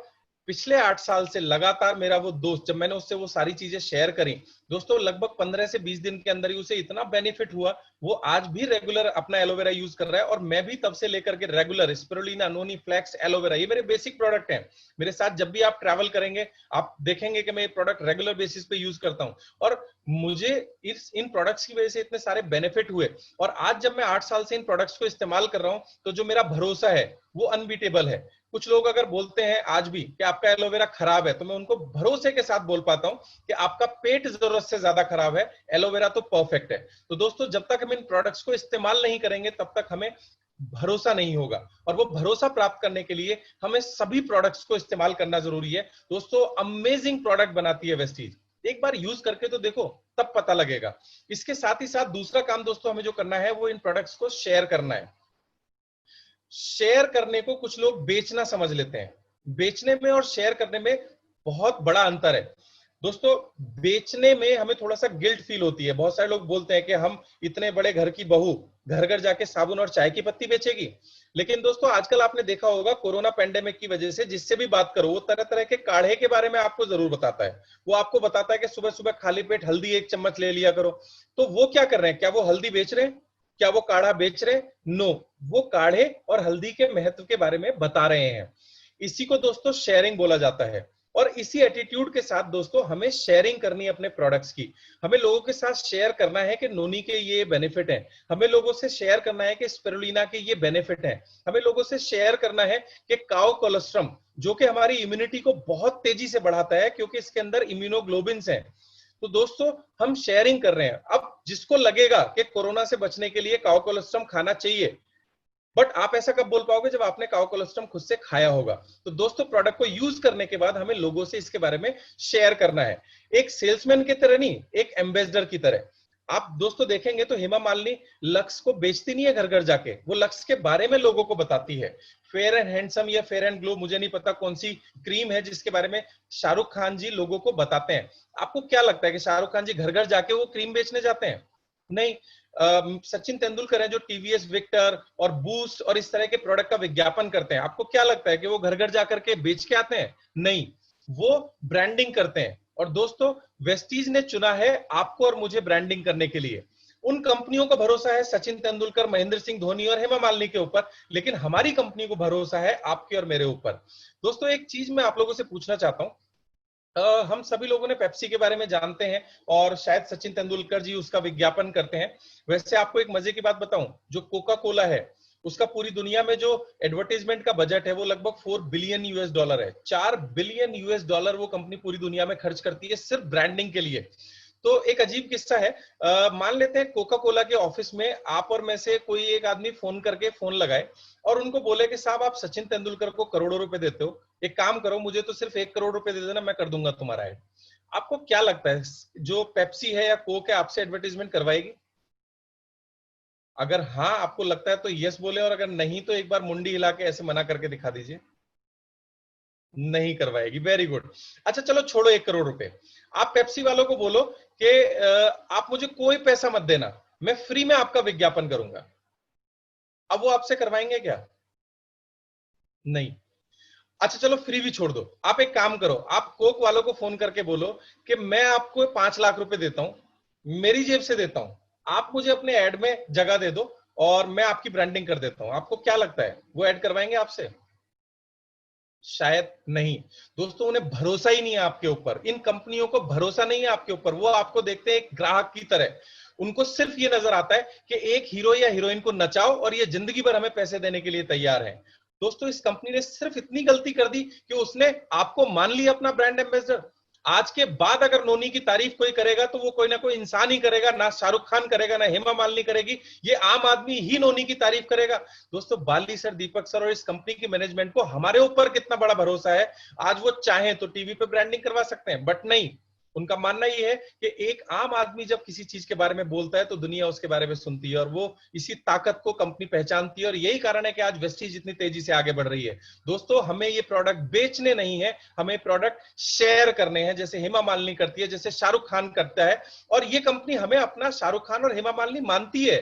पिछले 8 साल से लगातार मेरा वो दोस्त, जब मैंने उससे वो सारी चीजें शेयर करी, दोस्तों लगभग 15 से 20 दिन के अंदर ही उसे इतना बेनिफिट हुआ, वो आज भी रेगुलर अपना एलोवेरा यूज कर रहा है। और मैं भी तब से लेकर के रेगुलर स्पिरुलिना, नोनी, फ्लैक्स, एलोवेरा, ये मेरे बेसिक प्रोडक्ट हैं। मेरे साथ जब भी आप ट्रैवल करेंगे आप देखेंगे कि मैं ये प्रोडक्ट रेगुलर बेसिस पे यूज करता हूं, और मुझे इन प्रोडक्ट्स की वजह से इतने सारे बेनिफिट हुए। और आज जब मैं 8 साल से इन प्रोडक्ट्स को इस्तेमाल कर रहा हूं, तो जो मेरा भरोसा है वो अनबीटेबल है। कुछ लोग अगर बोलते हैं आज भी कि आपका एलोवेरा खराब है, तो मैं उनको भरोसे के साथ बोल पाता हूं कि आपका पेट जरूरत से ज्यादा खराब है, एलोवेरा तो परफेक्ट है। तो दोस्तों जब तक हम इन प्रोडक्ट्स को इस्तेमाल नहीं करेंगे तब तक हमें भरोसा नहीं होगा, और वो भरोसा प्राप्त करने के लिए हमें सभी प्रोडक्ट्स को इस्तेमाल करना जरूरी है। दोस्तों अमेजिंग प्रोडक्ट बनाती है वेस्टीज, एक बार यूज करके तो देखो, तब पता लगेगा। इसके साथ ही साथ दूसरा काम दोस्तों हमें जो करना है वो इन प्रोडक्ट्स को शेयर करना है। शेयर करने को कुछ लोग बेचना समझ लेते हैं, बेचने में और शेयर करने में बहुत बड़ा अंतर है। दोस्तों बेचने में हमें थोड़ा सा गिल्ट फील होती है। बहुत सारे लोग बोलते हैं कि हम इतने बड़े घर की बहू घर घर जाके साबुन और चाय की पत्ती बेचेगी। लेकिन दोस्तों आजकल आपने देखा होगा कोरोना पेंडेमिक की वजह से जिससे भी बात करो वो तरह तरह के काढ़े के बारे में आपको जरूर बताता है। वो आपको बताता है कि सुबह सुबह खाली पेट हल्दी 1 चम्मच ले लिया करो। तो वो क्या कर रहे हैं? क्या वो हल्दी बेच रहे हैं? क्या वो काढ़ा बेच रहे? नो, वो काढ़े और हल्दी के महत्व के बारे में बता रहे हैं। इसी को दोस्तों शेयरिंग बोला जाता है। और इसी एटीट्यूड के साथ दोस्तों हमें शेयरिंग करनी है अपने प्रोडक्ट्स की। हमें लोगों के साथ शेयर करना है कि नोनी के ये बेनिफिट हैं, हमें लोगों से शेयर करना है कि स्पिरुलिना के ये बेनिफिट हैं, हमें लोगों से शेयर करना है कि काओ कोलोस्ट्रम जो कि हमारी इम्यूनिटी को बहुत तेजी से बढ़ाता है क्योंकि इसके अंदर इम्यूनोग्लोबिन्स हैं। तो दोस्तों हम शेयरिंग कर रहे हैं। अब जिसको लगेगा कि कोरोना से बचने के लिए काओ कोलोस्ट्रम खाना चाहिए, बट आप ऐसा कब बोल पाओगे? जब आपने काओ कोलोस्ट्रम खुद से खाया होगा। तो दोस्तों प्रोडक्ट को यूज करने के बाद हमें लोगों से इसके बारे में शेयर करना है, एक सेल्समैन की तरह नहीं, एक एम्बेसडर की तरह। आप दोस्तों देखेंगे तो हेमा मालिनी लक्स को बेचती नहीं है घर घर जाके, वो लक्स के बारे में लोगों को बताती है। फेयर एंड हैंडसम या फेयर एंड ग्लो, मुझे नहीं पता कौन सी क्रीम है जिसके बारे में शाहरुख खान जी लोगों को बताते हैं। आपको क्या लगता है कि शाहरुख खान जी घर घर जाके वो क्रीम बेचने जाते हैं? नहीं। सचिन तेंदुलकर है जो टीवीएस विक्टर और बूस्ट और इस तरह के प्रोडक्ट का विज्ञापन करते हैं, आपको क्या लगता है कि वो घर घर जाकर के बेच के आते हैं? नहीं, वो ब्रांडिंग करते हैं। और दोस्तों वेस्टीज ने चुना है आपको और मुझे ब्रांडिंग करने के लिए। उन कंपनियों का भरोसा है सचिन तेंदुलकर, महेंद्र सिंह धोनी और हेमा मालिनी के ऊपर, लेकिन हमारी कंपनी को भरोसा है आपके और मेरे ऊपर। दोस्तों एक चीज मैं आप लोगों से पूछना चाहता हूं। हम सभी लोगों ने पेप्सी के बारे में जानते हैं और शायद सचिन तेंदुलकर जी उसका विज्ञापन करते हैं। वैसे आपको एक मजे की बात बताऊं, जो कोका कोला है उसका पूरी दुनिया में जो एडवर्टाइजमेंट का बजट है वो लगभग 4 बिलियन यूएस डॉलर है। 4 बिलियन यूएस डॉलर वो कंपनी पूरी दुनिया में खर्च करती है सिर्फ ब्रांडिंग के लिए। तो एक अजीब किस्सा है। मान लेते हैं कोका कोला के ऑफिस में आप और मैं से कोई एक आदमी फोन करके फोन लगाए और उनको बोले कि साहब आप सचिन तेंदुलकर को करोड़ों रुपए देते हो, एक काम करो मुझे तो सिर्फ 1 करोड़ रुपए दे देना, मैं कर दूंगा तुम्हारा ऐड। आपको क्या लगता है जो पेप्सी है या कोक है आपसे एडवर्टाइजमेंट करवाएगी? अगर हाँ आपको लगता है तो यस बोले, और अगर नहीं तो एक बार मुंडी हिला के ऐसे मना करके दिखा दीजिए। नहीं करवाएगी। Very good. अच्छा चलो छोड़ो 1 करोड़ रुपए, आप पेप्सी वालों को बोलो कि आप मुझे कोई पैसा मत देना, मैं फ्री में आपका विज्ञापन करूंगा। अब वो आपसे करवाएंगे क्या? नहीं। अच्छा चलो फ्री भी छोड़ दो, आप एक काम करो, आप कोक वालों को फोन करके बोलो कि मैं आपको 5 लाख रुपए देता हूं, मेरी जेब से देता हूं, आप मुझे अपने ऐड में जगह दे दो और मैं आपकी ब्रांडिंग कर देता हूं। आपको क्या लगता है वो ऐड करवाएंगे आपसे? शायद नहीं। दोस्तों उन्हें भरोसा ही नहीं है आपके ऊपर, इन कंपनियों को भरोसा नहीं है आपके ऊपर। वो आपको देखते हैं एक ग्राहक की तरह, उनको सिर्फ ये नजर आता है कि एक हीरो या हीरोइन को नचाओ और ये जिंदगी भर हमें पैसे देने के लिए तैयार है। दोस्तों इस कंपनी ने सिर्फ इतनी गलती कर दी कि उसने आपको मान लिया अपना ब्रांड एम्बेसडर। आज के बाद अगर नोनी की तारीफ कोई करेगा तो वो कोई ना कोई इंसान ही करेगा, ना शाहरुख खान करेगा ना हेमा मालिनी करेगी, ये आम आदमी ही नोनी की तारीफ करेगा। दोस्तों बाली सर, दीपक सर और इस कंपनी की मैनेजमेंट को हमारे ऊपर कितना बड़ा भरोसा है। आज वो चाहें तो टीवी पे ब्रांडिंग करवा सकते हैं, बट नहीं, उनका मानना यह है कि एक आम आदमी जब किसी चीज के बारे में बोलता है तो दुनिया उसके बारे में सुनती है, और वो इसी ताकत को कंपनी पहचानती है। और यही कारण है कि आज वेस्टीज इतनी तेजी से आगे बढ़ रही है। दोस्तों हमें ये प्रोडक्ट बेचने नहीं है, हमें प्रोडक्ट शेयर करने हैं, जैसे हेमा मालिनी करती है, जैसे शाहरुख खान करता है। और ये कंपनी हमें अपना शाहरुख खान और हेमा मालिनी मानती है।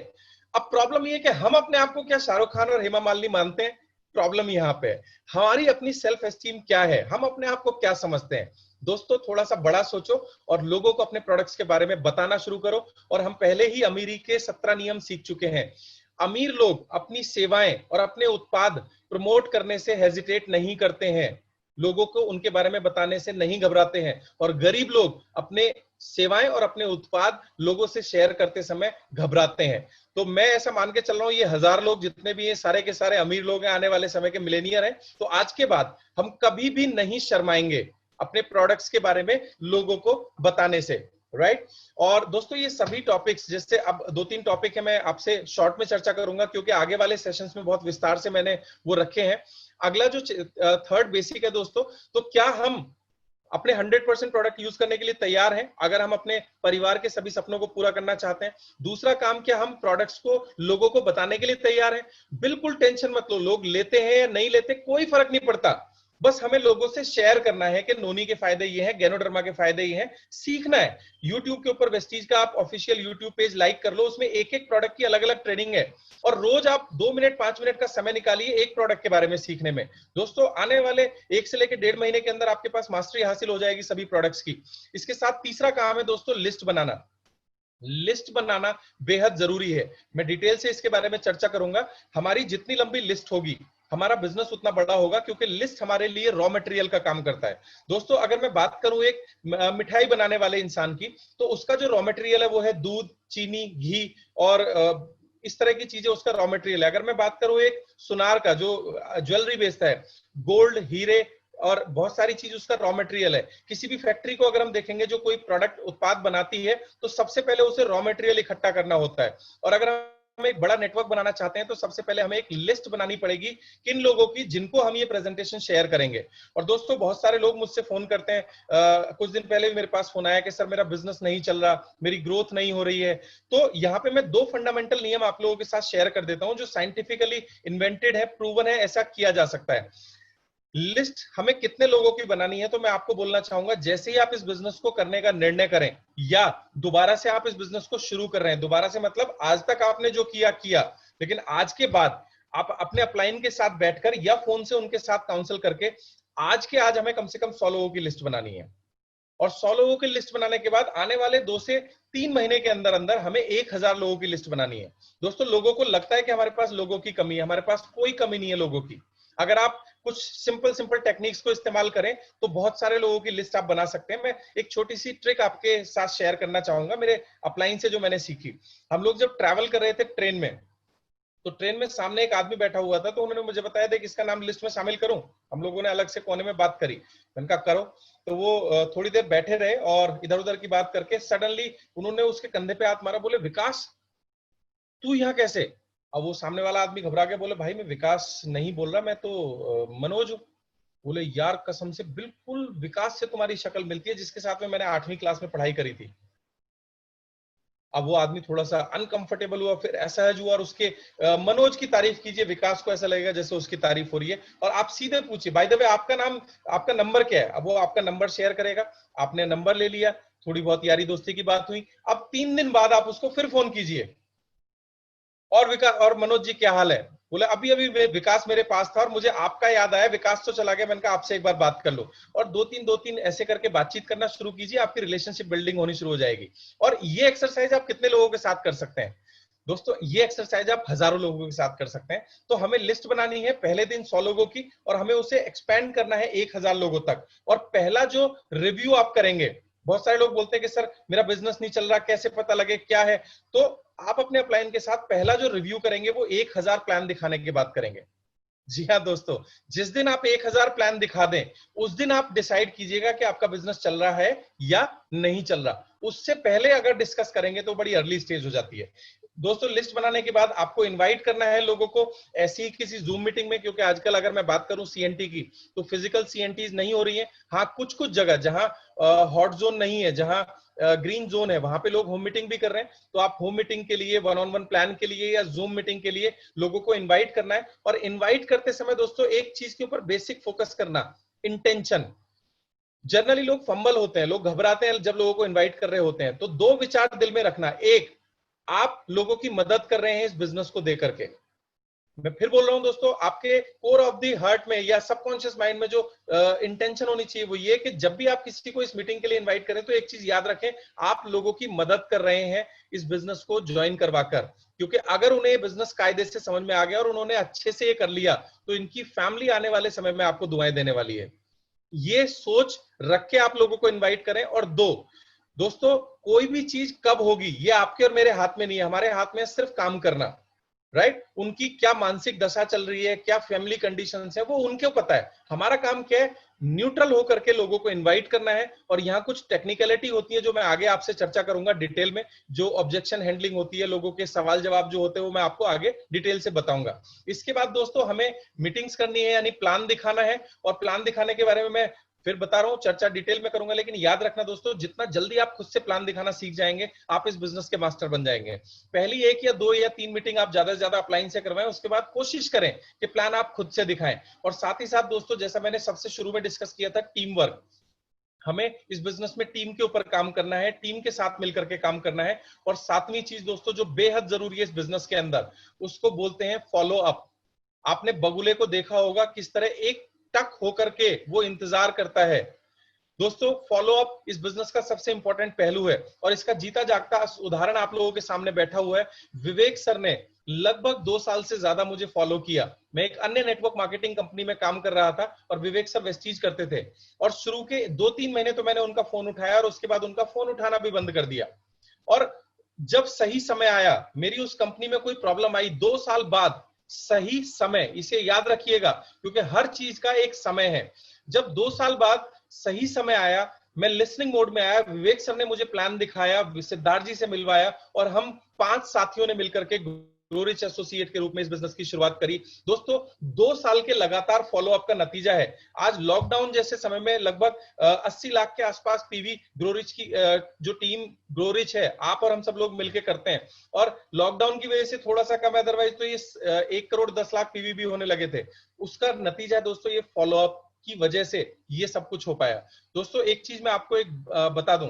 अब प्रॉब्लम ये है कि हम अपने आप को क्या शाहरुख खान और हेमा मालिनी मानते हैं? प्रॉब्लम यहां पे है, हमारी अपनी सेल्फ एस्टीम क्या है, हम अपने आप को क्या समझते हैं। दोस्तों थोड़ा सा बड़ा सोचो और लोगों को अपने प्रोडक्ट्स के बारे में बताना शुरू करो। और हम पहले ही अमीरी के 17 नियम सीख चुके हैं। अमीर लोग अपनी सेवाएं और अपने उत्पाद प्रमोट करने से हेजिटेट नहीं करते हैं, लोगों को उनके बारे में बताने से नहीं घबराते हैं। और गरीब लोग अपने सेवाएं और अपने उत्पाद लोगों से शेयर करते समय घबराते हैं। तो मैं ऐसा मान के चल रहा हूं, ये 1000 लोग जितने भी हैं सारे के सारे अमीर लोग हैं, आने वाले समय के मिलेनियर हैं। तो आज के बाद हम कभी भी नहीं शर्माएंगे अपने प्रोडक्ट्स के बारे में लोगों को बताने से, राइट। और दोस्तों ये सभी टॉपिक्स, जैसे अब 2-3 टॉपिक है, मैं आपसे शॉर्ट में चर्चा करूंगा क्योंकि आगे वाले सेशंस में बहुत विस्तार से मैंने वो रखे हैं। अगला जो थर्ड बेसिक है दोस्तों, तो क्या हम अपने 100% प्रोडक्ट यूज करने के लिए तैयार हैं अगर हम अपने परिवार के सभी सपनों को पूरा करना चाहते हैं? दूसरा काम, क्या हम प्रोडक्ट्स को लोगों को बताने के लिए तैयार हैं? बिल्कुल टेंशन मत लो, लोग लेते हैं या नहीं लेते कोई फर्क नहीं पड़ता, बस हमें लोगों से शेयर करना है कि नोनी के फायदे ये हैं, गैनोडर्मा के फायदे ये हैं, सीखना है। YouTube के ऊपर वेस्टीज का आप ऑफिशियल YouTube पेज लाइक कर लो, उसमें एक एक प्रोडक्ट की अलग अलग ट्रेनिंग है और रोज आप 2 मिनट 5 मिनट का समय निकालिए एक प्रोडक्ट के बारे में सीखने में। दोस्तों आने वाले 1 से लेकर 1.5 महीने के अंदर आपके पास मास्टरी हासिल हो जाएगी सभी प्रोडक्ट्स की। इसके साथ तीसरा काम है दोस्तों लिस्ट बनाना। लिस्ट बनाना बेहद जरूरी है, मैं डिटेल से इसके बारे में चर्चा करूंगा। हमारी जितनी लंबी लिस्ट होगी हमारा बिजनेस उतना बड़ा होगा, क्योंकि लिस्ट हमारे लिए रॉ मटेरियल का काम करता है। दोस्तों अगर मैं बात करूं एक मिठाई बनाने वाले इंसान की, तो उसका जो रॉ मटेरियल है वो है दूध, चीनी, घी और इस तरह की चीजें उसका रॉ मटेरियल है। अगर मैं बात करूं एक सुनार का जो ज्वेलरी बेचता है, गोल्ड, हीरे और बहुत सारी चीज उसका रॉ मटेरियल है। किसी भी फैक्ट्री को अगर हम देखेंगे जो कोई प्रोडक्ट उत्पाद बनाती है, तो सबसे पहले उसे रॉ मटेरियल इकट्ठा करना होता है। और अगर हम एक बड़ा नेटवर्क बनाना चाहते हैं तो सबसे पहले हमें एक लिस्ट बनानी पड़ेगी किन लोगों की जिनको हम ये प्रेजेंटेशन शेयर करेंगे। और दोस्तों बहुत सारे लोग मुझसे फोन करते हैं, कुछ दिन पहले भी मेरे पास फोन आया कि सर मेरा बिजनेस नहीं चल रहा, मेरी ग्रोथ नहीं हो रही है। तो यहाँ पे मैं 2 फंडामेंटल नियम आप लोगों के साथ शेयर कर देता हूं जो साइंटिफिकली इन्वेंटेड है, प्रूवन है, ऐसा किया जा सकता है। लिस्ट हमें कितने लोगों की बनानी है, तो मैं आपको बोलना चाहूंगा जैसे ही आप इस बिजनेस को करने का निर्णय करें या दोबारा से आप इस बिजनेस को शुरू कर रहे हैं, दोबारा से मतलब आज तक आपने जो किया किया, लेकिन आज के बाद आप अपने अपलाइन के साथ बैठकर या फोन से उनके साथ काउंसिल करके आज के आज हमें कम से कम 100 लोगों की लिस्ट बनानी है। और 100 लोगों की लिस्ट बनाने के बाद आने वाले 2 से 3 महीने के अंदर अंदर हमें 1000 लोगों की लिस्ट बनानी है। दोस्तों लोगों को लगता है कि हमारे पास लोगों की कमी है, हमारे पास कोई कमी नहीं है लोगों की। अगर आप कुछ सिंपल टेक्निक्स को इस्तेमाल करें तो बहुत सारे लोगों की लिस्ट आप बना सकते हैं। मैं एक छोटी सी ट्रिक आपके साथ शेयर करना चाहूंगा मेरे अपलाइन से जो मैंने सीखी। हम लोग जब ट्रैवल कर रहे थे ट्रेन में, तो ट्रेन में सामने एक आदमी बैठा हुआ था, तो उन्होंने मुझे बताया था कि इसका नाम लिस्ट में शामिल करूं। हम लोगों ने अलग से कोने में बात करी, मैंने कहा करो। तो वो थोड़ी देर बैठे रहे और इधर उधर की बात करके सडनली उन्होंने उसके कंधे पे हाथ मारा, बोले विकास तू यहाँ कैसे? अब वो सामने वाला आदमी घबरा के बोले भाई मैं विकास नहीं बोल रहा, मैं तो मनोज हूँ। बोले यार कसम से बिल्कुल विकास से तुम्हारी शक्ल मिलती है जिसके साथ में मैंने 8वीं क्लास में पढ़ाई करी थी। अब वो आदमी थोड़ा सा अनकंफर्टेबल हुआ, फिर असहज हुआ और उसके मनोज की तारीफ कीजिए, विकास को ऐसा लगेगा जैसे उसकी तारीफ हो रही है। और आप सीधे पूछिए बाय द वे आपका नाम, आपका नंबर क्या है? अब वो आपका नंबर शेयर करेगा, आपने नंबर ले लिया, थोड़ी बहुत यारी दोस्ती की बात हुई। अब 3 दिन बाद आप उसको फिर फोन कीजिए, और विकास और मनोज जी क्या हाल है? बोले अभी अभी विकास मेरे पास था और मुझे आपका याद आया, विकास तो चला गया, मैंने कहा आपसे एक बार बात कर लो। और 2-3 ऐसे करके बातचीत करना शुरू कीजिए, आपकी रिलेशनशिप बिल्डिंग होनी शुरू हो जाएगी। और ये एक्सरसाइज आप कितने लोगों के साथ कर सकते हैं? दोस्तों ये एक्सरसाइज आप हजारों लोगों के साथ कर सकते हैं। तो हमें लिस्ट बनानी है पहले दिन 100 लोगों की और हमें उसे एक्सपेंड करना है 1000 लोगों तक। और पहला जो रिव्यू आप करेंगे, बहुत सारे लोग बोलते हैं कि सर मेरा बिजनेस नहीं चल रहा, कैसे पता लगे क्या है? तो आप अपने अपलाइन के साथ पहला जो रिव्यू करेंगे वो 1000 प्लान दिखाने के बाद करेंगे। जी हाँ दोस्तों, जिस दिन आप 1000 प्लान दिखा दें उस दिन आप डिसाइड कीजिएगा कि आपका बिजनेस चल रहा है या नहीं चल रहा। उससे पहले अगर डिस्कस करेंगे तो बड़ी अर्ली स्टेज हो जाती है। दोस्तों लिस्ट बनाने के बाद आपको इनवाइट करना है लोगों को ऐसी ही किसी जूम मीटिंग में, क्योंकि आजकल अगर मैं बात करूं सीएनटी की तो फिजिकल सीएनटीज नहीं हो रही है। हाँ कुछ कुछ जगह जहां हॉट जोन नहीं है, जहां ग्रीन जोन है, वहां पे लोग होम मीटिंग भी कर रहे हैं। तो आप होम मीटिंग के लिए, वन ऑन वन प्लान के लिए या जूम मीटिंग के लिए लोगों को इनवाइट करना है। और इनवाइट करते समय दोस्तों एक चीज के ऊपर बेसिक फोकस करना, इंटेंशन। जनरली लोग फंबल होते हैं, लोग घबराते हैं जब लोगों को इनवाइट कर रहे होते हैं। तो 2 विचार दिल में रखना, एक, आप लोगों की मदद कर रहे हैं इस बिजनेस को देकर के, मैं फिर बोल रहा हूं दोस्तों, आपके कोर ऑफ द हार्ट में या सबकॉन्शियस माइंड में जो इंटेंशन होनी चाहिए वो ये कि जब भी आप किसी को इस मीटिंग के लिए इनवाइट करें तो एक चीज याद रखें, आप लोगों की मदद कर रहे हैं इस बिजनेस को ज्वाइन करवाकर। क्योंकि अगर उन्हें बिजनेस कायदे से समझ में आ गया और उन्होंने अच्छे से ये कर लिया तो इनकी फैमिली आने वाले समय में आपको दुआएं देने वाली है। ये सोच रख के आप लोगों को इन्वाइट करें। और दोस्तों, कोई भी चीज कब होगी ये आपके और मेरे हाथ में नहीं है, हमारे हाथ में सिर्फ काम करना, राइट? उनकी क्या मानसिक दशा चल रही है, क्या फैमिली कंडीशंस है, वो उनको पता है। हमारा काम क्या है? न्यूट्रल होकर के लोगों को इनवाइट करना है। और यहाँ कुछ टेक्निकलिटी होती है जो मैं आगे आपसे चर्चा करूंगा डिटेल में, जो ऑब्जेक्शन हैंडलिंग होती है, लोगों के सवाल जवाब जो होते हैं वो मैं आपको आगे डिटेल से बताऊंगा। इसके बाद दोस्तों हमें मीटिंग्स करनी है, यानी प्लान दिखाना है। और प्लान दिखाने के बारे में मैं फिर बता रहा हूं, चर्चा डिटेल में करूंगा। लेकिन याद रखना दोस्तों, जितना जल्दी आप खुद से प्लान दिखाना सीख जाएंगे, आप इस बिजनेस के मास्टर बन जाएंगे। पहली 1 या 2 या 3 मीटिंग आप ज्यादा से ज्यादा अपलाइन से करवाएं, उसके बाद कोशिश करें कि प्लान आप खुद से दिखाएं। और साथ ही साथ दोस्तों, जैसा मैंने सबसे शुरू में डिस्कस किया था, टीम वर्क। हमें इस बिजनेस में टीम के ऊपर काम करना है, टीम के साथ मिलकर के काम करना है। और 7वीं चीज दोस्तों जो बेहद जरूरी है इस बिजनेस के अंदर, उसको बोलते हैं फॉलो अप। आपने बगुले को देखा होगा किस तरह एक टक होकर के वो इंतजार करता है। दोस्तों, फॉलो अप इस बिजनेस का सबसे इंपॉर्टेंट पहलू है। और इसका जीता जागता उदाहरण आप लोगों के सामने बैठा हुआ है। विवेक सर ने लगभग 2 साल से ज्यादा मुझे फॉलो किया। मैं एक अन्य नेटवर्क मार्केटिंग कंपनी में काम कर रहा था और विवेक सर वेस्टीज करते थे। और शुरू के 2-3 महीने तो मैंने उनका फोन उठाया और उसके बाद उनका फोन उठाना भी बंद कर दिया। और जब सही समय आया, मेरी उस कंपनी में कोई प्रॉब्लम आई 2 साल बाद, सही समय, इसे याद रखिएगा क्योंकि हर चीज का एक समय है। जब 2 साल बाद सही समय आया, मैं लिसनिंग मोड में आया, विवेक सर ने मुझे प्लान दिखाया, सिद्धार्थ जी से मिलवाया और हम 5 साथियों ने मिलकर के ग्रो रिच एसोसिएट के रूप में इस बिजनेस की शुरुआत करी। दोस्तों, 2 साल के लगातार फॉलो अप का नतीजा है आज लॉकडाउन जैसे समय में लगभग 80 लाख के आसपास पीवी ग्रो रिच की जो टीम ग्रो रिच है, आप और हम सब लोग मिलकर करते हैं। और लॉकडाउन की वजह से थोड़ा सा कम, अदरवाइज तो ये 1 करोड़ 10 लाख पीवी भी होने लगे थे। उसका नतीजा है दोस्तों ये फॉलो अप की वजह से ये सब कुछ हो पाया। दोस्तों, एक चीज मैं आपको एक बता दूं,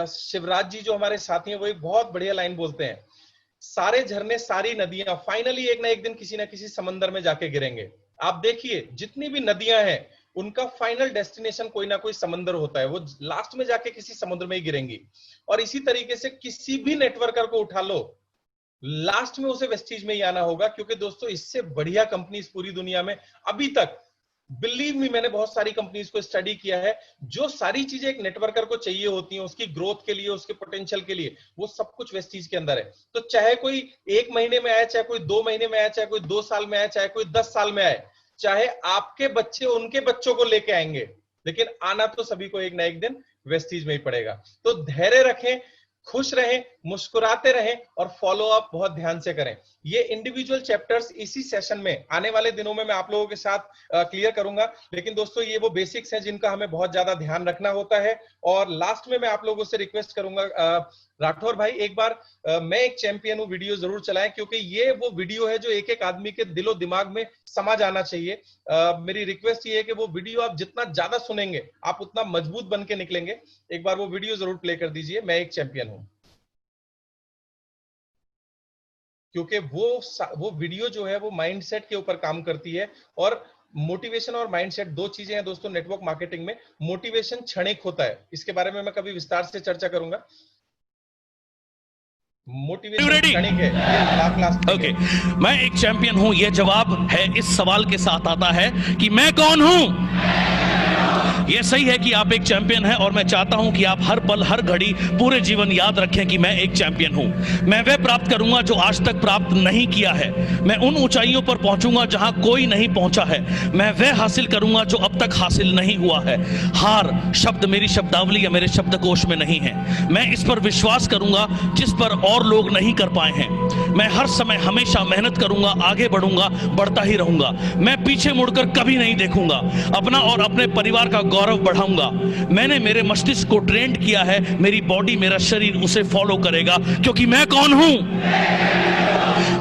शिवराज जी जो हमारे साथी हैं वो एक बहुत बढ़िया लाइन बोलते हैं, सारे झरने सारी नदियां फाइनली एक ना एक दिन किसी ना किसी समंदर में जाके गिरेंगे। आप देखिए जितनी भी नदियां हैं उनका फाइनल डेस्टिनेशन कोई ना कोई समंदर होता है, वो लास्ट में जाके किसी समुद्र में ही गिरेंगी। और इसी तरीके से किसी भी नेटवर्कर को उठा लो, लास्ट में उसे वेस्टीज में ही आना होगा। क्योंकि दोस्तों इससे बढ़िया कंपनी इस पूरी दुनिया में अभी तक, बिलीव मी, मैंने बहुत सारी कंपनीज को स्टडी किया है, जो सारी चीजें एक नेटवर्कर को चाहिए होती हैं उसकी ग्रोथ के लिए, उसके पोटेंशियल के लिए, वो सब कुछ वेस्टीज के अंदर है। तो चाहे कोई 1 महीने में आए, चाहे कोई 2 महीने में आए, चाहे कोई 2 साल में आए, चाहे कोई 10 साल में आए, चाहे आपके बच्चे उनके बच्चों को लेके आएंगे, लेकिन आना तो सभी को एक ना एक दिन वेस्टीज में ही पड़ेगा। तो धैर्य रखें, खुश रहें, मुस्कुराते रहें और फॉलो अप बहुत ध्यान से करें। ये इंडिविजुअल चैप्टर्स इसी सेशन में आने वाले दिनों में मैं आप लोगों के साथ क्लियर करूंगा। लेकिन दोस्तों ये वो बेसिक्स हैं जिनका हमें बहुत ज्यादा ध्यान रखना होता है। और लास्ट में मैं आप लोगों से रिक्वेस्ट करूंगा, राठौर भाई एक बार मैं एक चैंपियन हूं वीडियो जरूर चलाएं, क्योंकि ये वो वीडियो है जो एक एक आदमी के दिलो दिमाग में समा जाना चाहिए। मेरी रिक्वेस्ट ये है कि वो वीडियो आप जितना ज्यादा सुनेंगे आप उतना मजबूत बन के निकलेंगे। एक बार वो वीडियो जरूर प्ले कर दीजिए, मैं एक चैंपियन हूं। क्योंकि वो वीडियो जो है वो माइंडसेट के ऊपर काम करती है। और मोटिवेशन और माइंडसेट 2 चीजें हैं दोस्तों नेटवर्क मार्केटिंग में। मोटिवेशन क्षणिक होता है, इसके बारे में मैं कभी विस्तार से चर्चा करूंगा। मोटिवेशन क्षणिक है, ये लास्ट ओके, मैं एक चैंपियन हूं, यह जवाब है इस सवाल के साथ आता है कि मैं कौन हूं। यह सही है कि आप एक चैंपियन हैं और मैं चाहता हूं कि आप हर पल हर घड़ी पूरे जीवन याद रखें कि मैं एक चैंपियन हूं। मैं वह प्राप्त करूंगा जो आज तक प्राप्त नहीं किया है। मैं उन ऊंचाइयों पर पहुंचूंगा जहां कोई नहीं पहुंचा है। मैं वह हासिल करूंगा जो अब तक हासिल नहीं हुआ है। हार शब्द मेरी शब्दावली या मेरे शब्दकोश में नहीं है। मैं इस पर विश्वास करूंगा जिस पर और लोग नहीं कर पाए हैं। मैं हर समय हमेशा मेहनत करूंगा, आगे बढ़ूंगा, बढ़ता ही रहूंगा। मैं पीछे मुड़कर कभी नहीं देखूंगा। अपना और अपने परिवार का गौरव बढ़ाऊंगा। मैंने मेरे मस्तिष्क को ट्रेंड किया है, मेरी बॉडी, मेरा शरीर उसे फॉलो करेगा, क्योंकि मैं कौन हूं।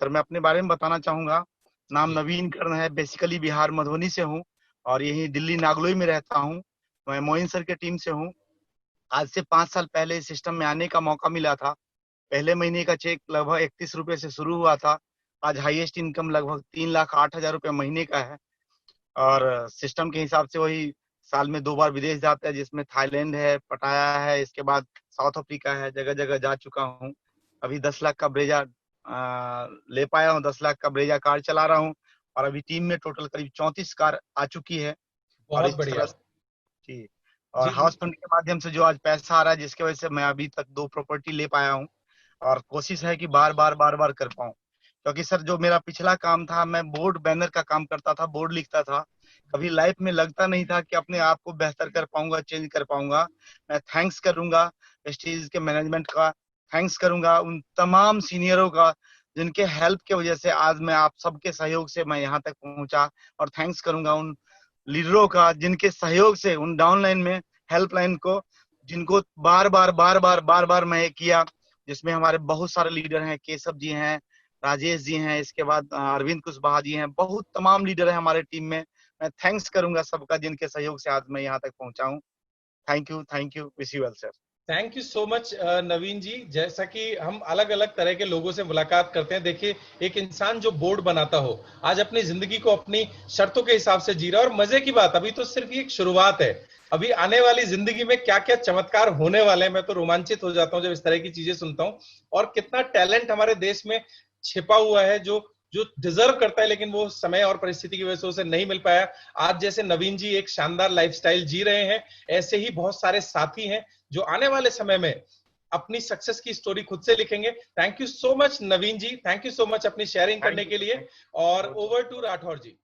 सर मैं अपने बारे में बताना चाहूंगा। नाम नवीन कर्ण है, बेसिकली बिहार मधुबनी से हूँ और यही दिल्ली नागलोई में रहता हूँ। मैं मोइन सर के टीम से हूँ। आज से 5 साल पहले इस सिस्टम में आने का मौका मिला था। पहले महीने का चेक लगभग 31 रुपए से शुरू हुआ था। आज हाईएस्ट इनकम लगभग 3,08,000 रुपए महीने का है और सिस्टम के हिसाब से वही साल में 2 बार विदेश जाता है, जिसमें थाईलैंड है, पटाया है, इसके बाद साउथ अफ्रीका है, जगह जगह जा चुका हूँ। अभी 10 लाख का ब्रेजा ले पाया हूँ, 10 लाख का ब्रेजा कार चला रहा हूँ और अभी टीम में टोटल करीब 34 कार आ चुकी है। और बहुत इस बढ़िया तरह जी, और जी। हाउस फंड के माध्यम से जो आज पैसा आ रहा है, जिसकी वजह से मैं अभी तक 2 प्रॉपर्टी ले पाया हूँ और कोशिश है कि बार बार कर पाऊँ। क्योंकि सर जो मेरा पिछला काम था, मैं बोर्ड बैनर का काम करता था, बोर्ड लिखता था। कभी लाइफ में लगता नहीं था कि अपने आप को बेहतर कर पाऊंगा, चेंज कर पाऊंगा। मैं थैंक्स करूंगा वेस्टीज के मैनेजमेंट का, थैंक्स करूंगा उन तमाम सीनियरों का जिनके हेल्प की वजह से आज मैं आप सबके सहयोग से मैं यहाँ तक पहुंचा। और थैंक्स करूंगा उन लीडरों का जिनके सहयोग से उन डाउनलाइन में हेल्पलाइन को, जिनको बार बार मैं किया, जिसमें हमारे बहुत सारे लीडर हैं, केशव जी हैं, राजेश जी हैं, इसके बाद अरविंद कुशवाहा जी हैं, बहुत तमाम लीडर हैं हमारे टीम में। मैं थैंक्स करूंगा सबका जिनके सहयोग से आज मैं यहाँ तक पहुंचा हूँ। Thank you, wish you well sir. Thank you so much Naveen ji. जैसा कि हम अलग अलग तरह के लोगों से मुलाकात करते हैं, देखिए एक इंसान जो बोर्ड बनाता हो आज अपनी जिंदगी को अपनी शर्तों के हिसाब से जी रहा है। और मजे की बात, अभी तो सिर्फ ये एक शुरुआत है, अभी आने वाली जिंदगी में क्या क्या चमत्कार होने वाले हैं। मैं तो रोमांचित हो जाता हूं जब इस तरह की चीजें सुनता हूं। और कितना टैलेंट हमारे देश में छिपा हुआ है जो जो डिजर्व करता है, लेकिन वो समय और परिस्थिति की वजह से उसे नहीं मिल पाया। आज जैसे नवीन जी एक शानदार लाइफस्टाइल जी रहे हैं, ऐसे ही बहुत सारे साथी हैं जो आने वाले समय में अपनी सक्सेस की स्टोरी खुद से लिखेंगे। Thank you so much Naveen ji, thank you so much अपनी शेयरिंग करने के लिए। और ओवर टू राठौर जी।